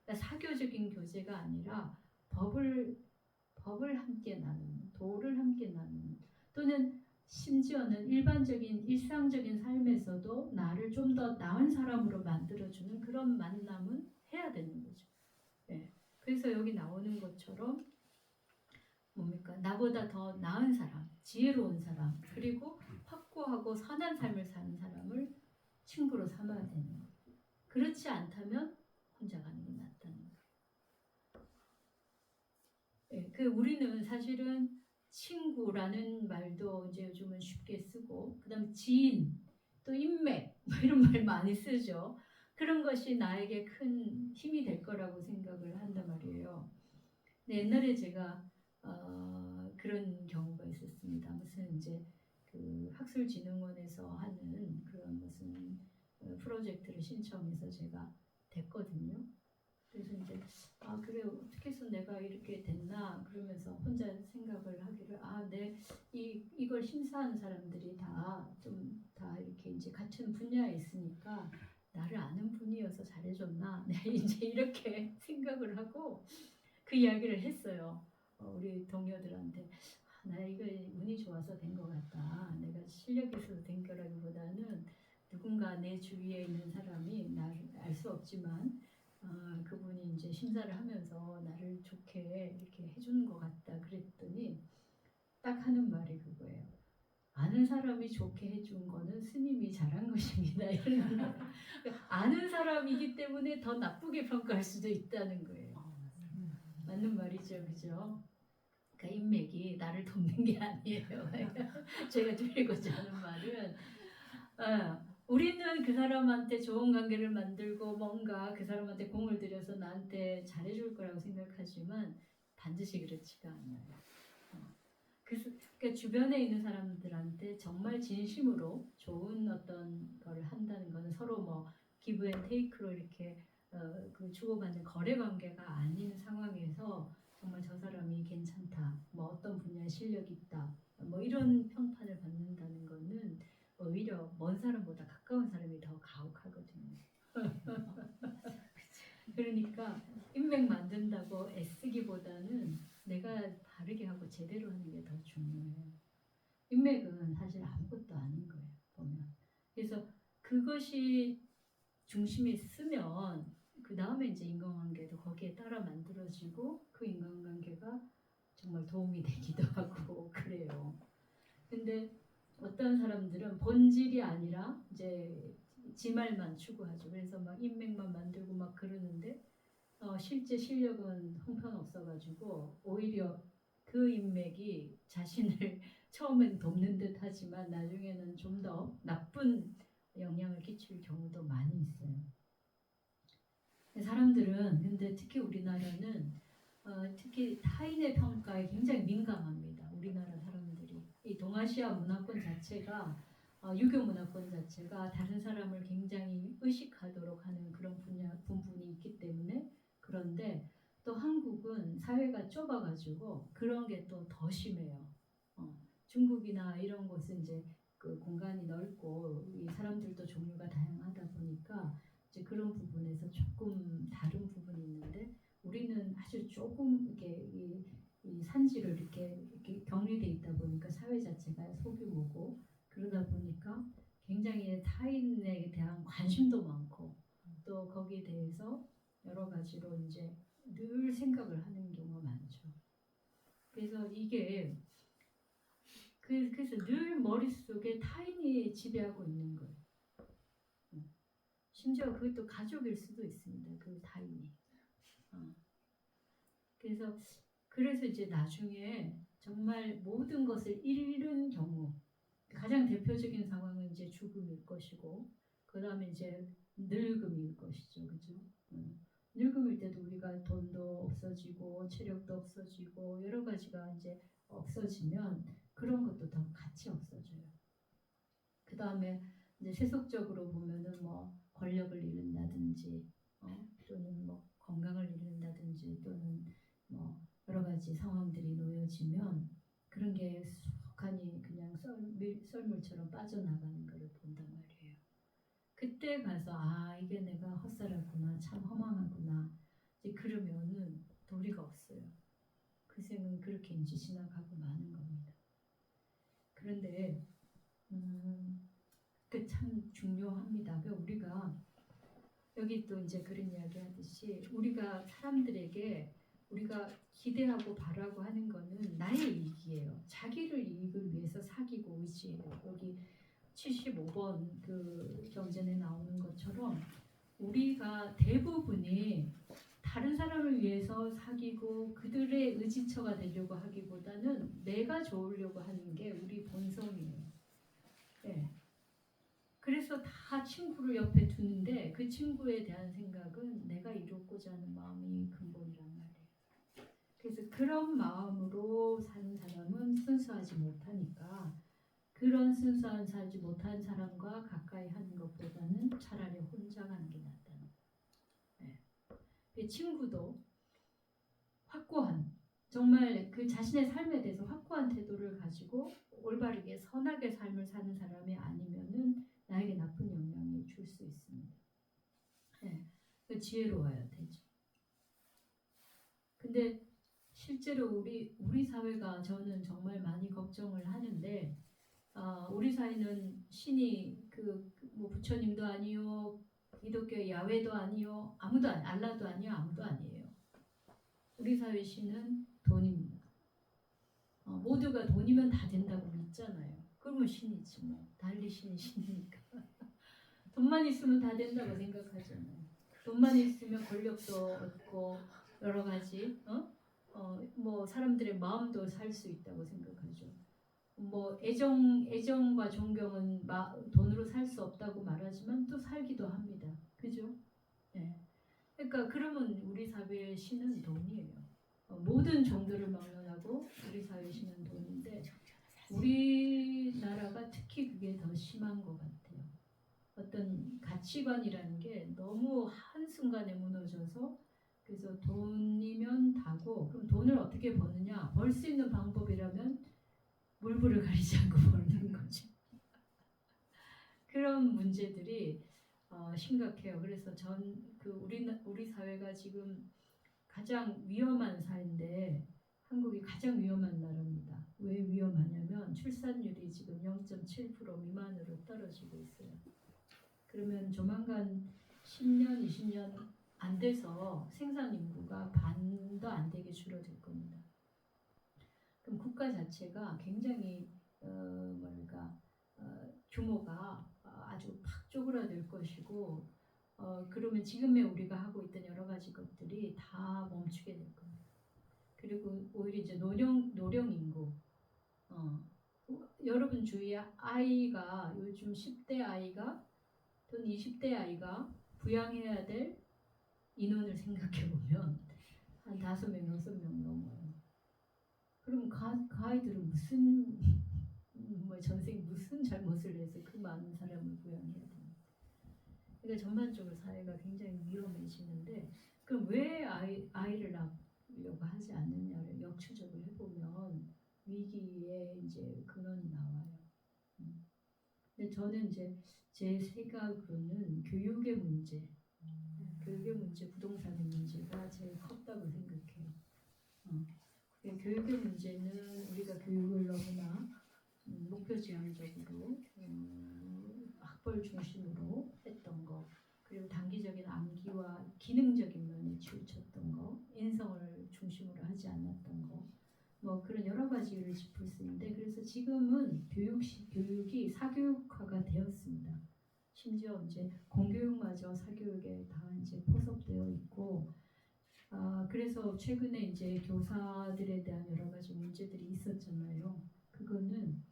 그러니까 사교적인 교제가 아니라 법을 함께 나누는, 도를 함께 나누는 또는 심지어는 일반적인 일상적인 삶에서도 나를 좀 더 나은 사람으로 만들어주는 그런 만남은 해야 되는 거죠. 네. 그래서 여기 나오는 것처럼 뭡니까? 나보다 더 나은 사람, 지혜로운 사람, 그리고 확고하고 선한 삶을 사는 사람을 친구로 삼아야 되는 거예요. 그렇지 않다면 혼자 가는 게 낫다는 거예요. 예, 그 우리는 사실은 친구라는 말도 이제 요즘은 쉽게 쓰고, 그다음에 지인, 또 인맥 뭐 이런 말 많이 쓰죠. 그런 것이 나에게 큰 힘이 될 거라고 생각을 한단 말이에요. 근데 옛날에 제가 그런 경우가 있었습니다. 무슨 이제 그 학술진흥원에서 하는 그런 무슨 프로젝트를 신청해서 제가 됐거든요. 그래서 이제 그래 어떻게 해서 내가 이렇게 됐나 그러면서 혼자 생각을 하기를 내 이걸 심사하는 사람들이 다 이렇게 이제 같은 분야에 있으니까 나를 아는 분이어서 잘해줬나 네, 이제 이렇게 생각을 하고 그 이야기를 했어요. 우리 동료들한테 나 이거 운이 좋아서 된 것 같다. 내가 실력이 있어서 된 거라기보다는 누군가 내 주위에 있는 사람이 나를 알 수 없지만 그분이 이제 심사를 하면서 나를 좋게 이렇게 해주는 것 같다. 그랬더니 딱 하는 말이 그거예요. 아는 사람이 좋게 해준 거는 스님이 잘한 것입니다. 이러는 거예요. 아는 사람이기 때문에 더 나쁘게 평가할 수도 있다는 거예요. 맞는 말이죠, 그죠? 그러니까 인맥이 나를 돕는 게 아니에요. 제가 드리고자 하는 말은 우리는 그 사람한테 좋은 관계를 만들고 뭔가 그 사람한테 공을 들여서 나한테 잘해줄 거라고 생각하지만 반드시 그렇지가 않아요. 그러니까 주변에 있는 사람들한테 정말 진심으로 좋은 어떤 걸 한다는 것은 서로 뭐 기브 앤 테이크로 이렇게 그 주고받는 거래 관계가 아닌 상황에서 정말 저 사람이 괜찮다, 뭐 어떤 분야에 실력이 있다, 뭐 이런 평판을 받는다는 거는 오히려 먼 사람보다 가까운 사람이 더 가혹하거든요. 그러니까 인맥 만든다고 애쓰기보다는 내가 바르게 하고 제대로 하는 게 더 중요해요. 인맥은 사실 아무것도 아닌 거예요, 보면. 그래서 그것이 중심에 쓰면 그 다음에 이제 인간관계도 거기에 따라 만들어지고 그 인간관계가 정말 도움이 되기도 하고 그래요. 근데 어떤 사람들은 본질이 아니라 이제 지말만 추구하죠. 그래서 막 인맥만 만들고 막 그러는데 실제 실력은 형편없어가지고 오히려 그 인맥이 자신을 처음엔 돕는 듯 하지만 나중에는 좀 더 나쁜 영향을 끼칠 경우도 많이 있어요. 사람들은 근데 특히 우리나라는 특히 타인의 평가에 굉장히 민감합니다. 우리나라 사람들이 이 동아시아 문화권 자체가 유교 문화권 자체가 다른 사람을 굉장히 의식하도록 하는 그런 분분이 있기 때문에 그런데 또 한국은 사회가 좁아가지고 그런 게 또 더 심해요. 중국이나 이런 곳은 이제 그 공간이 넓고 이 사람들도 종류가 다양하다 보니까 이제 그런 부분에서 조금 다른 부분이 있는데 우리는 아주 조금 이렇게 이 산지를 이렇게 격리돼 있다 보니까 사회 자체가 소규모고 그러다 보니까 굉장히 타인에 대한 관심도 많고 또 거기에 대해서 여러 가지로 이제 늘 생각을 하는 경우가 많죠. 그래서 이게 그래서 늘 머릿속에 타인이 지배하고 있는 거예요. 심지어 그것도 가족일 수도 있습니다. 그 타인이. 그래서 이제 나중에 정말 모든 것을 잃는 경우 가장 대표적인 상황은 이제 죽음일 것이고 그 다음에 이제 늙음일 것이죠. 그죠? 늙음일 때도 우리가 돈도 없어지고 체력도 없어지고 여러 가지가 이제 없어지면 그런 것도 더 같이 없어져요. 그 다음에 이제 세속적으로 보면은 뭐 권력을 잃는다든지 또는 뭐 건강을 잃는다든지 또는 뭐 여러 가지 상황들이 놓여지면 그런 게 수북하니 그냥 썰물처럼 빠져나가는 것을 본단 말이에요. 그때 가서 이게 내가 헛살았구나 참 허망하구나 이제 그러면은 도리가 없어요. 그 생은 그렇게 이제 지나가고 마는 겁니다. 그런데 그 참 중요합니다. 그 우리가 여기 또 이제 그런 이야기 하듯이 우리가 사람들에게 우리가 기대하고 바라고 하는 거는 나의 이익이에요. 자기를 이익을 위해서 사귀고 의지해요. 여기 75번 그 경전에 나오는 것처럼 우리가 대부분이 다른 사람을 위해서 사귀고 그들의 의지처가 되려고 하기보다는 내가 좋으려고 하는 게 우리 본성이에요. 네. 그래서 다 친구를 옆에 두는데 그 친구에 대한 생각은 내가 이롭고자 하는 마음이 근본이란 말이에요. 그래서 그런 마음으로 사는 사람은 순수하지 못하니까 그런 순수한 살지 못한 사람과 가까이 하는 것보다는 차라리 혼자 가는 게 낫다는 거예요. 네. 친구도 확고한 정말 그 자신의 삶에 대해서 확고한 태도를 가지고 올바르게 선하게 삶을 사는 사람이 아니면은 나에게 나쁜 영향을 줄 수 있습니다. 네. 지혜로워야 되죠. 근데 실제로 우리 사회가 저는 정말 많이 걱정을 하는데 우리 사회는 신이 뭐 부처님도 아니요, 기독교 야훼도 아니요, 아무도 아니, 알라도 아니요, 아무도 아니에요. 우리 사회 신은 돈입니다. 모두가 돈이면 다 된다고 믿잖아요. 그러면 신이지 뭐. 달리 신이 신이니까. 돈만 있으면 다 된다고 생각하잖아요. 돈만 있으면 권력도 얻고 여러 가지 뭐 사람들의 마음도 살 수 있다고 생각하죠. 뭐 애정과 존경은 돈으로 살 수 없다고 말하지만 또 살기도 합니다. 그죠? 네. 그러니까 그러면 우리 사회의 신은 돈이에요. 모든 종들을 막론하고 우리 사회의 신은 돈인데 우리나라가 특히 그게 더 심한 것 같아요. 어떤 가치관이라는 게 너무 한순간에 무너져서 그래서 돈이면 다고 그럼 돈을 어떻게 버느냐 벌 수 있는 방법이라면 물불을 가리지 않고 버는 거죠. 그런 문제들이 심각해요. 그래서 우리 사회가 지금 가장 위험한 사회인데 한국이 가장 위험한 나라입니다. 왜 위험하냐면 출산율이 지금 0.7% 미만으로 떨어지고 있어요. 그러면 조만간 10년, 20년 안 돼서 생산 인구가 반도 안 되게 줄어들 겁니다. 그럼 국가 자체가 굉장히 규모가 아주 팍 쪼그라들 것이고 그러면 지금의 우리가 하고 있던 여러 가지 것들이 다 멈추게 될 겁니다. 그리고 오히려 이제 노령 인구 여러분 주위에 아이가 요즘 10대 아이가 또는 20대 아이가 부양해야 될 인원을 생각해 보면 한 5명, 6명 넘어요. 그럼 그 아이들은 무슨 전생에 무슨 잘못을 해서 그 많은 사람을 부양해야 됩니까? 그러니까 전반적으로 사회가 굉장히 위험해지는데 그럼 왜 아이를 낳으려고 하지 않느냐를 역추적을 해보면 위기의 이제 근원이 나와요. 근데 저는 이제 제 생각으로는 교육의 문제, 부동산의 문제가 제일 컸다고 생각해요. 교육의 문제는 우리가 교육을 너무나 목표 지향적으로 학벌 중심으로 했던 거 그리고 단기적인 암기와 기능적인 면에 치우쳤던 거 인성을 중심으로 하지 않았던 거 뭐 그런 여러 가지를 짚을 수 있는데 그래서 지금은 교육이 사교육화가 되었습니다. 심지어 이제 공교육마저 사교육에 다 이제 포섭되어 있고 그래서 최근에 이제 교사들에 대한 여러 가지 문제들이 있었잖아요. 그거는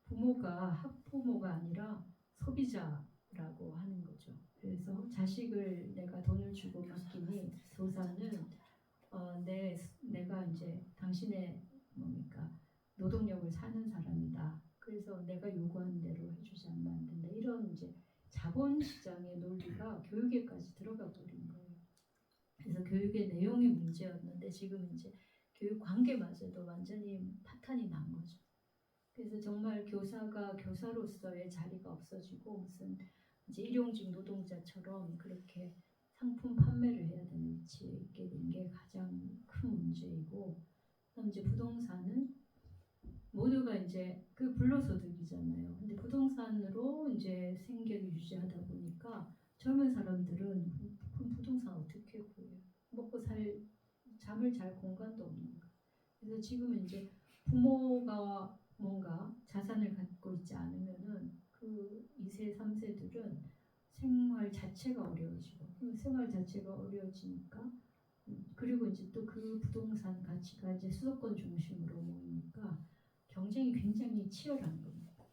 학부모가 아니라 소비자라고 하는 거죠. 그래서 자식을 내가 돈을 주고 맡기니 교사는 내가 이제 당신의 노동력을 사는 사람이다. 그래서 내가 요구하는 대로 해주지 않으면 안 된다. 이런 이제 자본시장의 논리가 교육에까지 들어가 버린 거예요. 그래서 교육의 내용이 문제였는데 지금 이제 교육 관계마저도 완전히 파탄이 난 거죠. 그래서 정말 교사가 교사로서의 자리가 없어지고 무슨 이제 일용직 노동자처럼 그렇게 상품 판매를 해야 되는 위치에 있게 된 게 가장 큰 문제이고, 그다음 이제 부동산은 모두가 이제 그 불로소득이잖아요. 근데 부동산으로 이제 생계를 유지하다 보니까 젊은 사람들은 그럼 부동산 어떻게 구해요? 먹고 잠을 잘 공간도 없는 거. 그래서 지금은 이제 부모가 뭔가 자산을 갖고 있지 않으면은 그 2세, 3세들은 생활 자체가 어려워지고 생활 자체가 어려워지니까 그리고 이제 또 그 부동산 가치가 이제 수도권 중심으로 모이니까 경쟁이 굉장히 치열한 겁니다.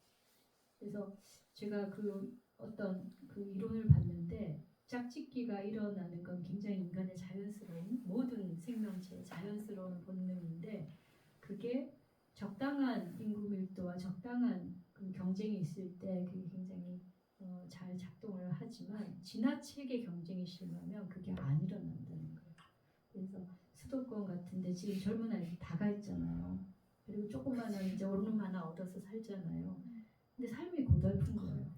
그래서 제가 그 어떤 그 이론을 봤는데 짝짓기가 일어나는 건 굉장히 인간의 자연스러운 모든 생명체의 자연스러운 본능인데 그게 적당한 인구 밀도와 적당한 그 경쟁이 있을 때 그게 굉장히 잘 작동을 하지만 지나치게 경쟁이 심하면 그게 안 일어난다는 거예요. 그래서 수도권 같은데 지금 젊은 아이들 다 가 있잖아요. 그리고 조그마한 이제 원룸 하나 얻어서 살잖아요. 근데 삶이 고달픈 거예요.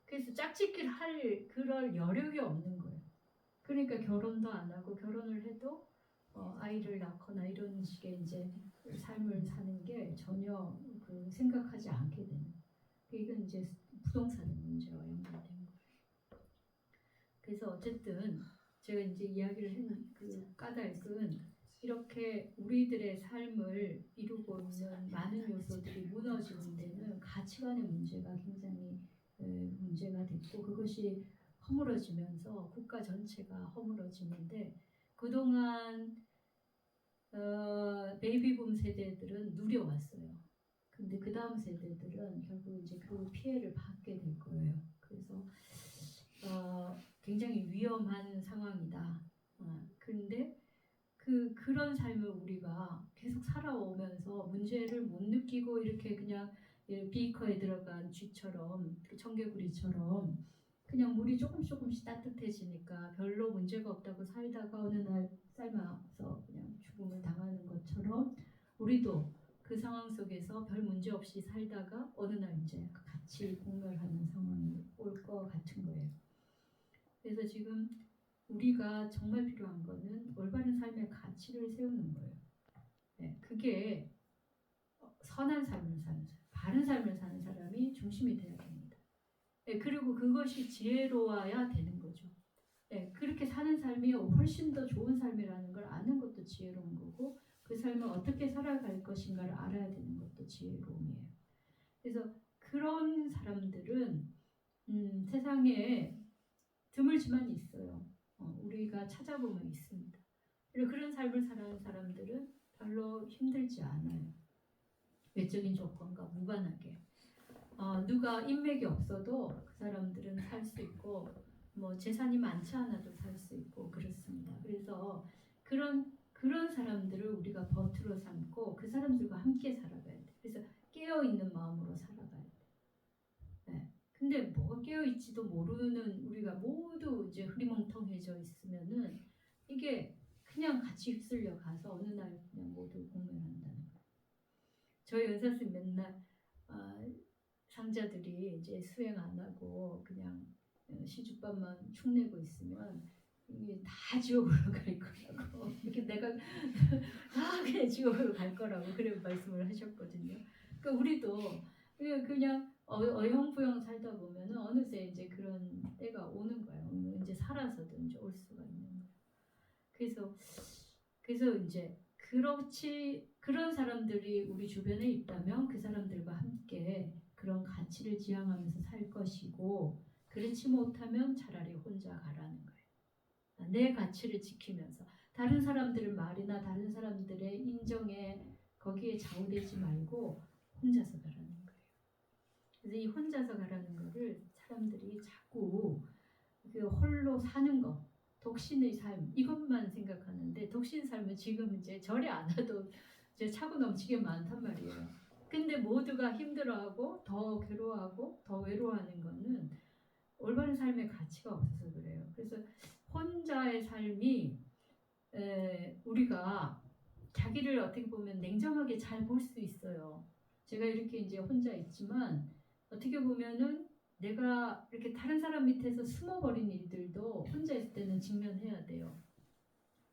그래서 짝짓기를 할 그럴 여력이 없는 거예요. 그러니까 결혼도 안 하고 결혼을 해도 아이를 낳거나 이런 식의 이제 삶을 사는 게 전혀 그 생각하지 않게 되는. 이건 이제 부동산의 문제와 연관된 거예요. 그래서 어쨌든 제가 이제 이야기를 한 그 까닭은 이렇게 우리들의 삶을 이루고 있는 많은 요소들이 무너지는 데는 가치관의 문제가 굉장히 문제가 됐고 그것이 허물어지면서 국가 전체가 허물어지는데 그동안 베이비붐 세대들은 누려왔어요. 근데 그 다음 세대들은 결국 이제 그 피해를 받게 될 거예요. 그래서 굉장히 위험한 상황이다. 그런데 그런 삶을 우리가 계속 살아오면서 문제를 못 느끼고 이렇게 그냥 비커에 들어간 쥐처럼 청개구리처럼 그냥 물이 조금씩 따뜻해지니까 별로 문제가 없다고 살다가 어느 날 삶아서 그냥 죽음을 당하는 것처럼 우리도 그 상황 속에서 별 문제 없이 살다가 어느 날 이제 같이 공멸하는 상황이 올 것 같은 거예요. 그래서 지금 우리가 정말 필요한 거는 올바른 삶의 가치를 세우는 거예요. 네, 그게 선한 삶을 사는 사람, 바른 삶을 사는 사람이 중심이 되어야 됩니다. 네, 그리고 그것이 지혜로워야 되는 거죠. 네, 그렇게 사는 삶이 훨씬 더 좋은 삶이라는 걸 아는 것도 지혜로운 거고 그 삶을 어떻게 살아갈 것인가를 알아야 되는 것도 지혜로움이에요. 그래서 그런 사람들은 세상에 드물지만 있어요. 우리가 찾아보면 있습니다. 그리고 그런 삶을 사는 사람들은 별로 힘들지 않아요. 외적인 조건과 무관하게. 누가 인맥이 없어도 그 사람들은 살 수 있고 뭐 재산이 많지 않아도 살 수 있고 그렇습니다. 그래서 그런 사람들을 우리가 버트로 삼고 그 사람들과 함께 살아가야 돼. 그래서 깨어 있는 마음으로 살아가야 돼. 네. 근데 뭐가 깨어 있지도 모르는 우리가 모두 이제 흐리멍텅해져 있으면은 이게 그냥 같이 휩쓸려 가서 어느 날 그냥 모두 공멸한다는 거예요. 저희 연사님 맨날 상자들이 이제 수행 안 하고 그냥 시주밥만 축내고 있으면 이게 다 지옥으로 갈 거라고 이렇게 내가 다 그냥 지옥으로 갈 거라고 그래 말씀을 하셨거든요. 그러니까 우리도 그냥 어영부영 살다 보면은 어느새 이제 그런 때가 오는 거예요. 이제 살아서도 이제 올 수가 있는 거예요. 그래서 이제 그렇지 그런 사람들이 우리 주변에 있다면 그 사람들과 함께 그런 가치를 지향하면서 살 것이고 그렇지 못하면 차라리 혼자 가라는 거예요. 내 가치를 지키면서 다른 사람들의 말이나 다른 사람들의 인정에 거기에 좌우되지 말고 혼자서 가라는 거예요. 그래서 이 혼자서 가라는 거를 사람들이 자꾸 그 홀로 사는 거 독신의 삶 이것만 생각하는데 독신 삶은 지금 이제 절에 안 와도 이제 차고 넘치게 많단 말이에요. 근데 모두가 힘들어하고 더 괴로워하고 더 외로워하는 거는 올바른 삶의 가치가 없어서 그래요. 그래서 혼자의 삶이 우리가 자기를 어떻게 보면 냉정하게 잘 볼 수 있어요. 제가 이렇게 이제 혼자 있지만 어떻게 보면은 내가 이렇게 다른 사람 밑에서 숨어버린 일들도 혼자 있을 때는 직면해야 돼요.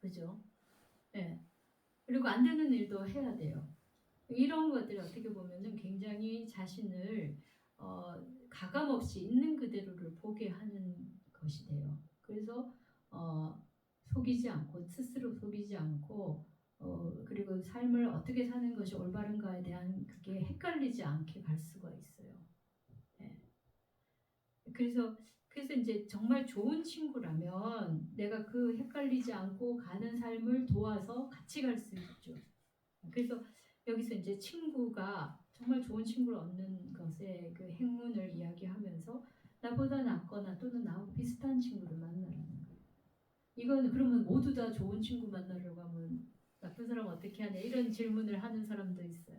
그죠? 네. 그리고 안 되는 일도 해야 돼요. 이런 것들이 어떻게 보면은 굉장히 자신을 가감없이 있는 그대로를 보게 하는 것이 돼요. 그래서 속이지 않고 스스로 속이지 않고 그리고 삶을 어떻게 사는 것이 올바른가에 대한 그게 헷갈리지 않게 갈 수가 있어요. 네. 그래서 이제 정말 좋은 친구라면 내가 그 헷갈리지 않고 가는 삶을 도와서 같이 갈 수 있죠. 그래서 여기서 이제 친구가 정말 좋은 친구를 얻는 것의 그 행운을 이야기하면서 나보다 낫거나 또는 나하고 비슷한 친구를 만나라는 거예요. 이거는 그러면 모두 다 좋은 친구 만나려고 하면 나쁜 사람 어떻게 하냐 이런 질문을 하는 사람도 있어요.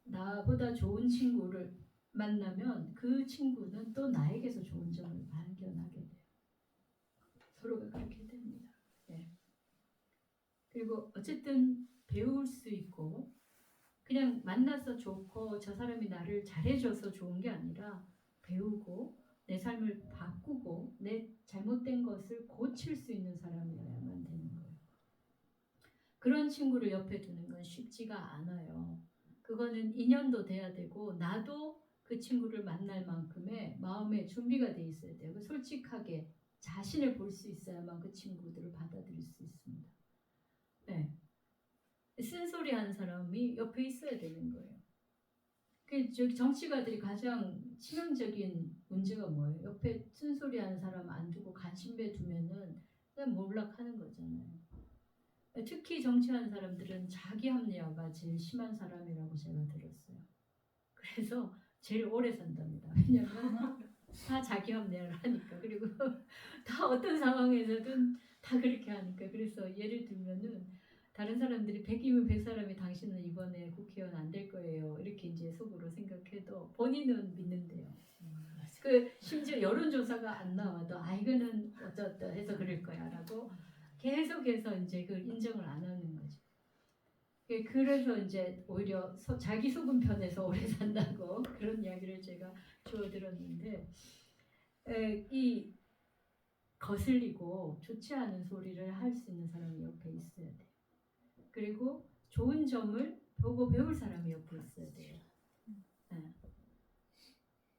나보다 좋은 친구를 만나면 그 친구는 또 나에게서 좋은 점을 발견하게 돼요. 서로가 그렇게 됩니다. 네. 그리고 어쨌든 배울 수 있고 그냥 만나서 좋고 저 사람이 나를 잘해줘서 좋은 게 아니라 배우고 내 삶을 바꾸고 내 잘못된 것을 고칠 수 있는 사람이어야만 되는 거예요. 그런 친구를 옆에 두는 건 쉽지가 않아요. 그거는 인연도 돼야 되고 나도 그 친구를 만날 만큼의 마음의 준비가 돼 있어야 돼요. 솔직하게 자신을 볼 수 있어야만 그 친구들을 받아들일 수 있습니다. 네. 쓴소리 하는 사람이 옆에 있어야 되는 거예요. 그 정치가들이 가장 치명적인 문제가 뭐예요? 옆에 쓴소리 하는 사람 안 두고 간신배 두면은 그냥 몰락하는 거잖아요. 특히 정치하는 사람들은 자기 합리화가 제일 심한 사람이라고 제가 들었어요. 그래서 제일 오래 산답니다. 왜냐면 다 자기 합리화를 하니까. 그리고 다 어떤 상황에서든 다 그렇게 하니까. 그래서 예를 들면은 다른 사람들이 100이면 100사람이 당신은 이번에 국회의원 안 될 거예요. 이렇게 이제 속으로 생각해도 본인은 믿는데요. 그 심지어 여론조사가 안 나와도 이거는 어쩌다 해서 그럴 거야라고 계속해서 이제 그 인정을 안 하는 거죠. 그래서 이제 오히려 자기 속은 편해서 오래 산다고 그런 이야기를 제가 주워들었는데 이 거슬리고 좋지 않은 소리를 할 수 있는 사람이 옆에 있어야 돼요. 그리고 좋은 점을 보고 배울 사람이 옆에 있어야 돼요. 네.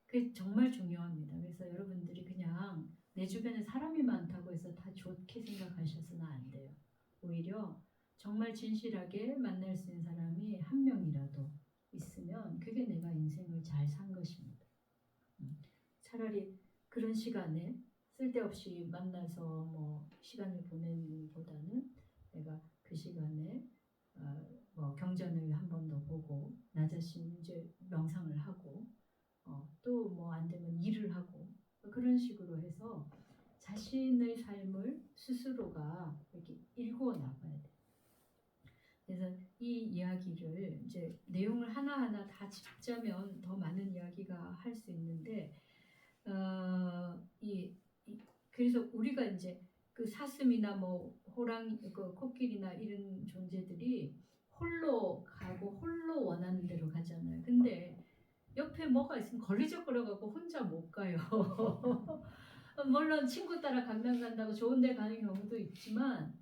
그게 정말 중요합니다. 그래서 여러분들이 그냥 내 주변에 사람이 많다고 해서 다 좋게 생각하셔서는 안 돼요. 오히려 정말 진실하게 만날 수 있는 사람이 한 명이라도 있으면 그게 내가 인생을 잘 산 것입니다. 차라리 그런 시간에 쓸데없이 만나서 뭐 시간을 보내는 것보다는 내가 그 시간에 뭐 경전을 한 번 더 보고 나 자신 이제 명상을 하고 또 뭐 안 되면 일을 하고 그런 식으로 해서 자신의 삶을 스스로가 이렇게 일구어 나가야 돼. 그래서 이 이야기를 이제 내용을 하나하나 다 짚자면 더 많은 이야기가 할 수 있는데 그래서 우리가 이제 그 사슴이나 뭐 호랑이, 그 코끼리나 이런 존재들이 홀로 가고 홀로 원하는 대로 가잖아요. 근데 옆에 뭐가 있으면 걸리적거려가고 혼자 못 가요. 물론 친구 따라 강남 간다고 좋은 데 가는 경우도 있지만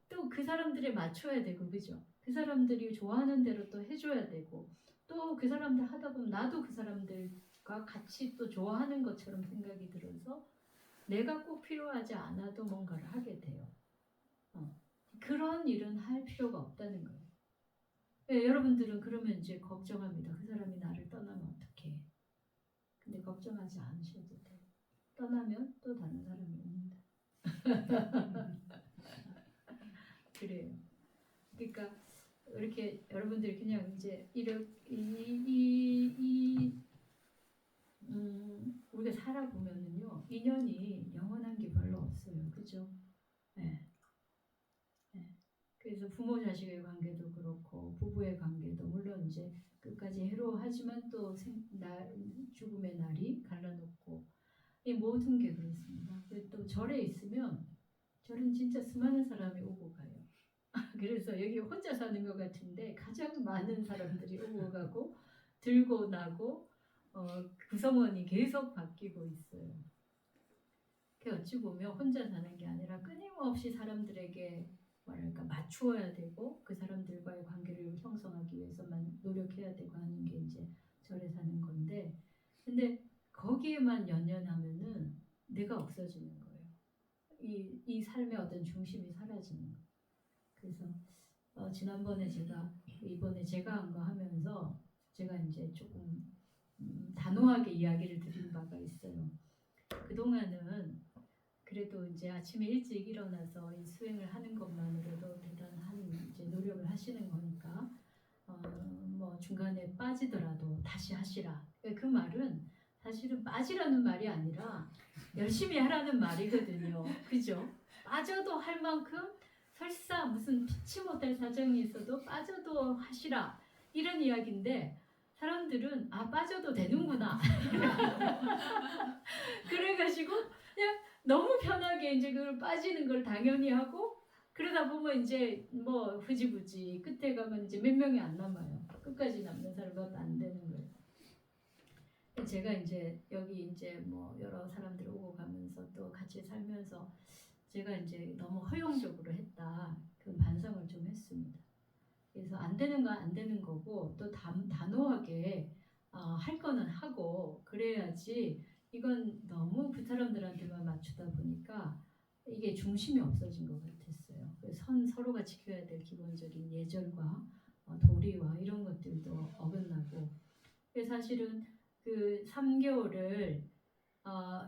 또 그 사람들에 맞춰야 되고 그죠? 그 사람들이 좋아하는 대로 또 해줘야 되고 또 그 사람들 하다 보면 나도 그 사람들과 같이 또 좋아하는 것처럼 생각이 들어서 내가 꼭 필요하지 않아도 뭔가를 하게 돼요. 그런 일은 할 필요가 없다는 거예요. 네, 여러분들은 그러면 이제 걱정합니다. 그 사람이 나를 떠나면 어떡해. 근데 걱정하지 않으셔도 돼요. 떠나면 또 다른 사람이 옵니다. 그래요. 그러니까 이렇게 여러분들이 그냥 이제 우리가 살아보면은요 인연이 영원한 게 별로 없어요, 그죠? 네. 네. 그래서 부모 자식의 관계도 그렇고 부부의 관계도 물론 이제 끝까지 해로하지만 또 죽음의 날이 갈라놓고 이 모든 게 그렇습니다. 또 절에 있으면 절은 진짜 수많은 사람이 오고 가요. 그래서 여기 혼자 사는 것 같은데 가장 많은 사람들이 오고 가고 들고 나고 구성원이 계속 바뀌고 있어요. 그 어찌 보면 혼자 사는 게 아니라 끊임없이 사람들에게 뭐랄까 맞추어야 되고 그 사람들과의 관계를 형성하기 위해서만 노력해야 되고 하는 게 이제 절에 사는 건데 근데 거기에만 연연하면은 내가 없어지는 거예요. 이 삶의 어떤 중심이 사라지는 거예요. 그래서 지난번에 이번에 제가 한 거 하면서 제가 이제 조금 단호하게 이야기를 드린 바가 있어요. 그동안은 그래도 이제 아침에 일찍 일어나서 이 수행을 하는 것만으로도 대단한 이제 노력을 하시는 거니까 뭐 중간에 빠지더라도 다시 하시라. 그 말은 사실은 빠지라는 말이 아니라 열심히 하라는 말이거든요. 그죠? 빠져도 할 만큼 설사 무슨 피치 못할 사정이 있어도 빠져도 하시라. 이런 이야기인데 사람들은 아 빠져도 되는구나. 그래가지고 그냥 너무 편하게 이제 그걸 빠지는 걸 당연히 하고 그러다 보면 이제 뭐 흐지부지 끝에 가면 이제 몇 명이 안 남아요. 끝까지 남는 사람 몇 안 되는 거예요. 제가 이제 여기 이제 뭐 여러 사람들 오고 가면서 또 같이 살면서 제가 이제 너무 허용적으로 했다. 그 반성을 좀 했습니다. 그래서 안 되는 건 안 되는 거고 또 단호하게 할 거는 하고 그래야지 이건 너무 그 사람들한테만 맞추다 보니까 이게 중심이 없어진 것 같았어요. 서로가 지켜야 될 기본적인 예절과 도리와 이런 것들도 어긋나고 사실은 그 3개월을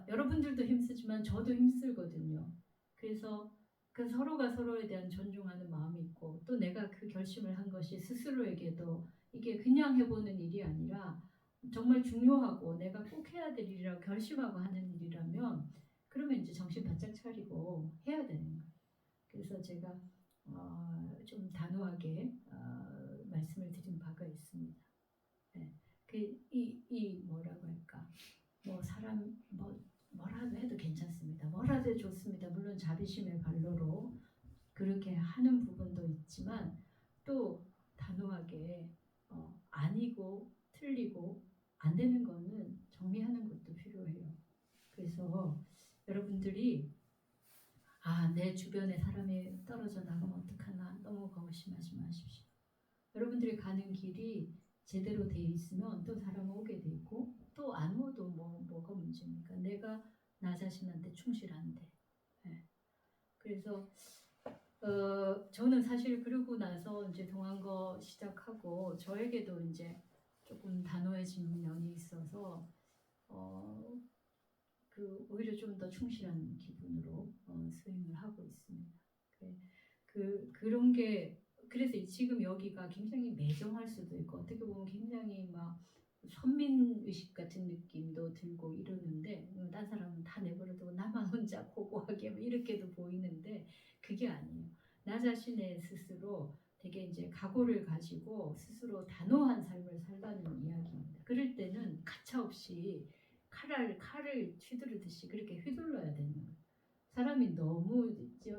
여러분들도 힘쓰지만 저도 힘쓰거든요. 그래서 그 서로가 서로에 대한 존중하는 마음이 있고 또 내가 그 결심을 한 것이 스스로에게도 이게 그냥 해보는 일이 아니라 정말 중요하고 내가 꼭 해야 될 일이라고 결심하고 하는 일이라면 그러면 이제 정신 바짝 차리고 해야 되는 거예요. 그래서 제가 좀 단호하게 말씀을 드린 바가 있습니다. 네. 이 뭐라고 할까 뭐 사람 뭐라도 해도 괜찮습니다. 뭐라도 좋습니다. 물론 자비심의 발로로 그렇게 하는 부분도 있지만 또 단호하게 아니고 틀리고 안 되는 거는 정리하는 것도 필요해요. 그래서 여러분들이 내 주변에 사람이 떨어져 나가면 어떡하나 너무 걱심하지 마십시오. 여러분들이 가는 길이 제대로 돼 있으면 또 사람 오게 돼 있고 또 안 오도 뭐가 문제입니까? 내가 나 자신한테 충실한데. 네. 그래서 저는 사실 그러고 나서 이제 동안거 시작하고 저에게도 이제 조금 단호해진 면이 있어서 오히려 좀 더 충실한 기분으로 수행을 하고 있습니다. 그런 게 그래서 지금 여기가 굉장히 매정할 수도 있고 어떻게 보면 굉장히 막 선민의식 같은 느낌도 들고 이러는데 딴 사람은 다 내버려두고 나만 혼자 고고하게 이렇게도 보이는데 그게 아니에요. 나 자신의 스스로 되게 이제 각오를 가지고 스스로 단호한 삶을 살라는 이야기입니다. 그럴 때는 가차없이 칼을 휘두르듯이 그렇게 휘둘러야 되는 거예요. 사람이 너무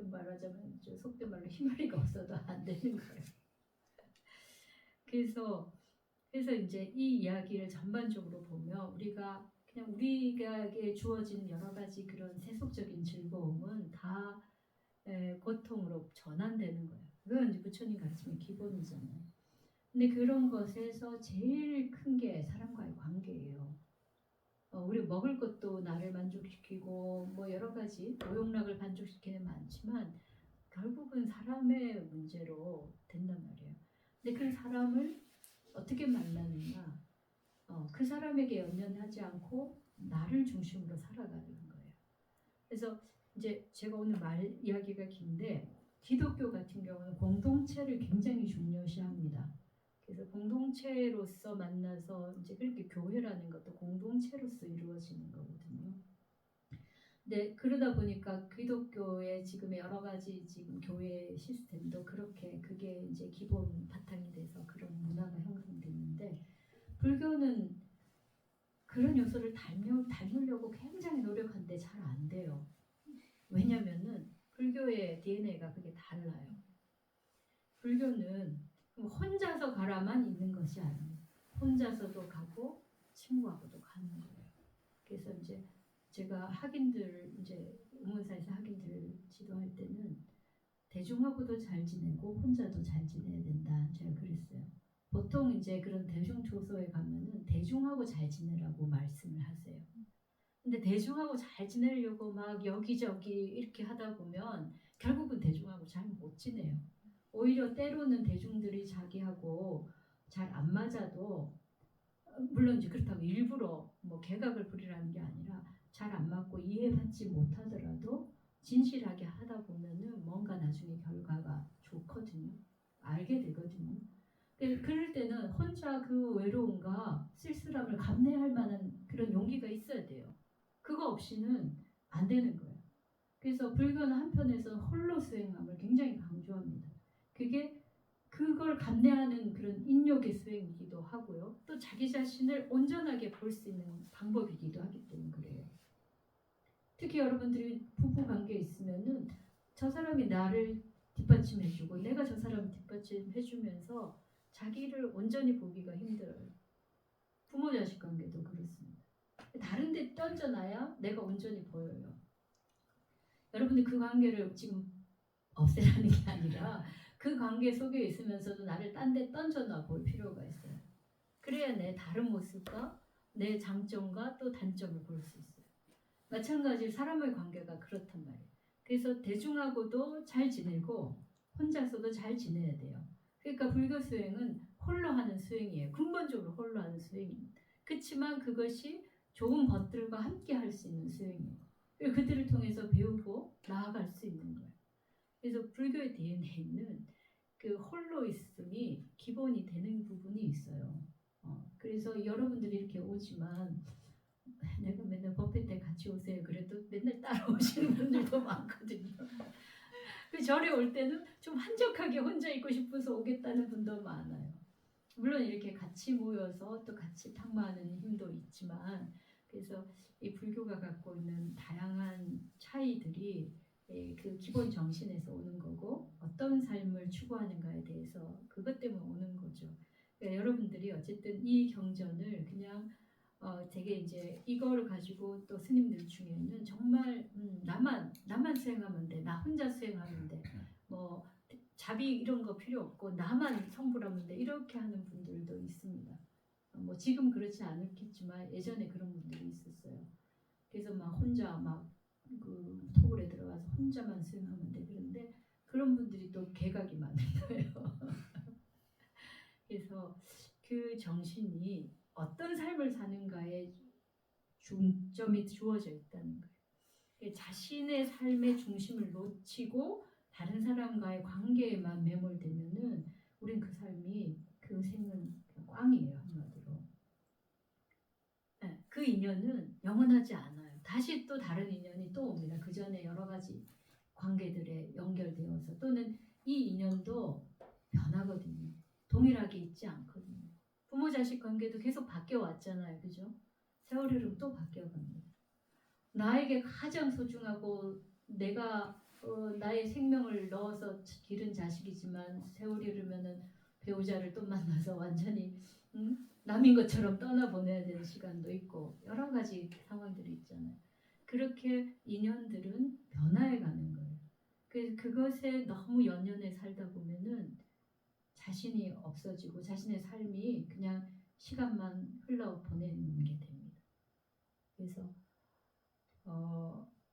말하자면 속된 말로 힘머리가 없어도 안 되는 거예요. 그래서 이제 이 이야기를 전반적으로 보면 우리에게 주어진 여러 가지 그런 세속적인 즐거움은 다 고통으로 전환되는 거예요. 그건 이제 부처님 가르침의 기본이잖아요. 근데 그런 것에서 제일 큰 게 사람과의 관계예요. 우리 먹을 것도 나를 만족시키고 뭐 여러 가지 오용락을 만족시키는 많지만 결국은 사람의 문제로 된단 말이에요. 근데 그 사람을 어떻게 만나느냐? 그 사람에게 연연하지 않고 나를 중심으로 살아가는 거예요. 그래서 이제 제가 오늘 말 이야기가 긴데 기독교 같은 경우는 공동체를 굉장히 중요시합니다. 그래서 공동체로서 만나서 이제 그렇게 교회라는 것도 공동체로서 이루어지는 거거든요. 네, 그러다 보니까 기독교의 지금 여러 가지 지금 교회 시스템도 그게 이제 기본 바탕이 돼서 그런 문화가 형성됐는데 불교는 그런 요소를 닮으려고 굉장히 노력하는데 잘 안 돼요. 왜냐면은 불교의 DNA가 그게 달라요. 불교는 혼자서 가라만 있는 것이 아니에요. 혼자서도 가고 친구하고도 가는 거예요. 그래서 이제 제가 학인들 이제 우문사에서 학인들 지도할 때는 대중하고도 잘 지내고 혼자도 잘 지내야 된다. 제가 그랬어요. 보통 이제 그런 대중 조소에 가면은 대중하고 잘 지내라고 말씀을 하세요. 근데 대중하고 잘 지내려고 막 여기저기 이렇게 하다 보면 결국은 대중하고 잘 못 지내요. 오히려 때로는 대중들이 자기하고 잘 안 맞아도 물론 이제 그렇다고 일부러 뭐 개각을 부리라는 게 아니라 잘 안 맞고 이해받지 못하더라도 진실하게 하다 보면은 뭔가 나중에 결과가 좋거든요. 알게 되거든요. 그럴 때는 혼자 그 외로움과 쓸쓸함을 감내할 만한 그런 용기가 있어야 돼요. 그거 없이는 안 되는 거예요. 그래서 불교는 한편에서 홀로 수행함을 굉장히 강조합니다. 그걸 감내하는 그런 인욕의 수행이기도 하고요. 또 자기 자신을 온전하게 볼 수 있는 방법이기도 하기 때문에 그래요. 특히 여러분들이 부부 관계에 있으면은 저 사람이 나를 뒷받침해주고 내가 저 사람을 뒷받침해주면서 자기를 온전히 보기가 힘들어요. 부모 자식 관계도 그렇습니다. 다른 데 던져놔야 내가 온전히 보여요. 여러분들 그 관계를 지금 없애라는 게 아니라 그 관계 속에 있으면서도 나를 딴 데 던져놔 볼 필요가 있어요. 그래야 내 다른 모습과 내 장점과 또 단점을 볼 수 있어요. 마찬가지로 사람의 관계가 그렇단 말이에요. 그래서 대중하고도 잘 지내고 혼자서도 잘 지내야 돼요. 그러니까 불교 수행은 홀로 하는 수행이에요. 근본적으로 홀로 하는 수행입니다. 그렇지만 그것이 좋은 벗들과 함께 할 수 있는 수행이에요. 그들을 통해서 배우고 나아갈 수 있는 거예요. 그래서 불교의 DNA는 그 홀로 있음이 기본이 되는 부분이 있어요. 그래서 여러분들이 이렇게 오지만 내가 맨날 법회 때 같이 오세요. 그래도 맨날 따라오시는 분들도 많거든요. 그 절에 올 때는 좀 한적하게 혼자 있고 싶어서 오겠다는 분도 많아요. 물론 이렇게 같이 모여서 또 같이 탕마하는 힘도 있지만 그래서 이 불교가 갖고 있는 다양한 차이들이 그 기본 정신에서 오는 거고 어떤 삶을 추구하는가에 대해서 그것 때문에 오는 거죠. 그러니까 여러분들이 어쨌든 이 경전을 그냥 되게 이제 이거를 가지고 또 스님들 중에는 정말 나만 수행하면 돼, 나 혼자 수행하면 돼, 뭐 자비 이런 거 필요 없고 나만 성불하면 돼 이렇게 하는 분들도 있습니다. 뭐 지금 그렇지 않겠지만 예전에 그런 분들이 있었어요. 그래서 막 혼자 막 그 토굴에 들어가서 혼자만 수행하면 돼 그런데 그런 분들이 또 개각이 많은 거예요. 그래서 그 정신이 어떤 삶을 사는가에 중점이 주어져 있다는 거예요. 자신의 삶의 중심을 놓치고 다른 사람과의 관계에만 매몰되면은 우린 그 삶이 그 생은 꽝이에요 한마디로. 네, 그 인연은 영원하지 않아요. 다시 또 다른 인연이 또 옵니다. 그 전에 여러 가지 관계들에 연결되어서 또는 이 인연도 변하거든요. 동일하게 있지 않거든요. 부모 자식 관계도 계속 바뀌어 왔잖아요. 그죠? 세월이 흐르면 또 바뀌어 갑니다. 나에게 가장 소중하고 내가 나의 생명을 넣어서 기른 자식이지만 세월이 흐르면은 배우자를 또 만나서 완전히 남인 것처럼 떠나보내야 되는 시간도 있고 여러 가지 상황들이 있잖아요. 그렇게 인연들은 변화해 가는 거예요. 그래서 그것에 너무 연연해 살다 보면은 자신이 없어지고 자신의 삶이 그냥 시간만 흘러 보내는 게 됩니다. 그래서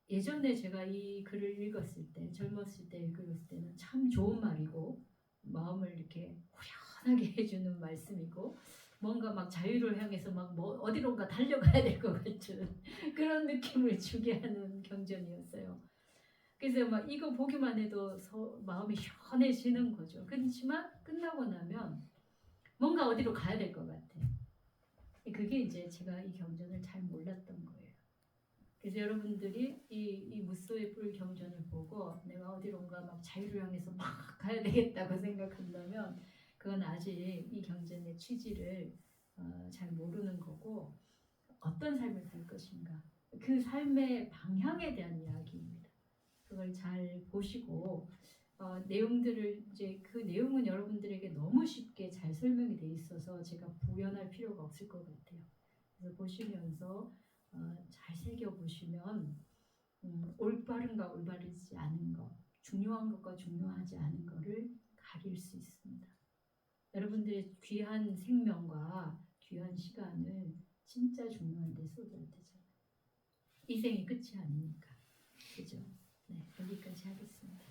예전에 제가 이 글을 읽었을 때 젊었을 때 읽었을 때는 참 좋은 말이고 마음을 이렇게 후련하게 해주는 말씀이고 뭔가 막 자유를 향해서 막 뭐 어디론가 달려가야 될 것 같은 그런 느낌을 주게 하는 경전이었어요. 그래서 막 이거 보기만 해도 마음이 시원해지는 거죠. 그렇지만 끝나고 나면 뭔가 어디로 가야 될 것 같아. 그게 이제 제가 이 경전을 잘 몰랐던 거예요. 그래서 여러분들이 이 무소의 뿔 경전을 보고 내가 어디론가 막 자유를 향해서 막 가야 되겠다고 생각한다면 그건 아직 이 경전의 취지를 잘 모르는 거고 어떤 삶을 살 것인가 그 삶의 방향에 대한 이야기입니다. 그걸 잘 보시고 내용들을 이제 그 내용은 여러분들에게 너무 쉽게 잘 설명이 돼 있어서 제가 부연할 필요가 없을 것 같아요. 그래서 보시면서 잘 새겨보시면 올바른가 올바르지 않은 것, 중요한 것과 중요하지 않은 것을 가릴 수 있습니다. 여러분들의 귀한 생명과 귀한 시간을 진짜 중요한 데 쏟아야 되잖아요. 이 생이 끝이 아니니까. 그죠? 네, 여기까지 하겠습니다.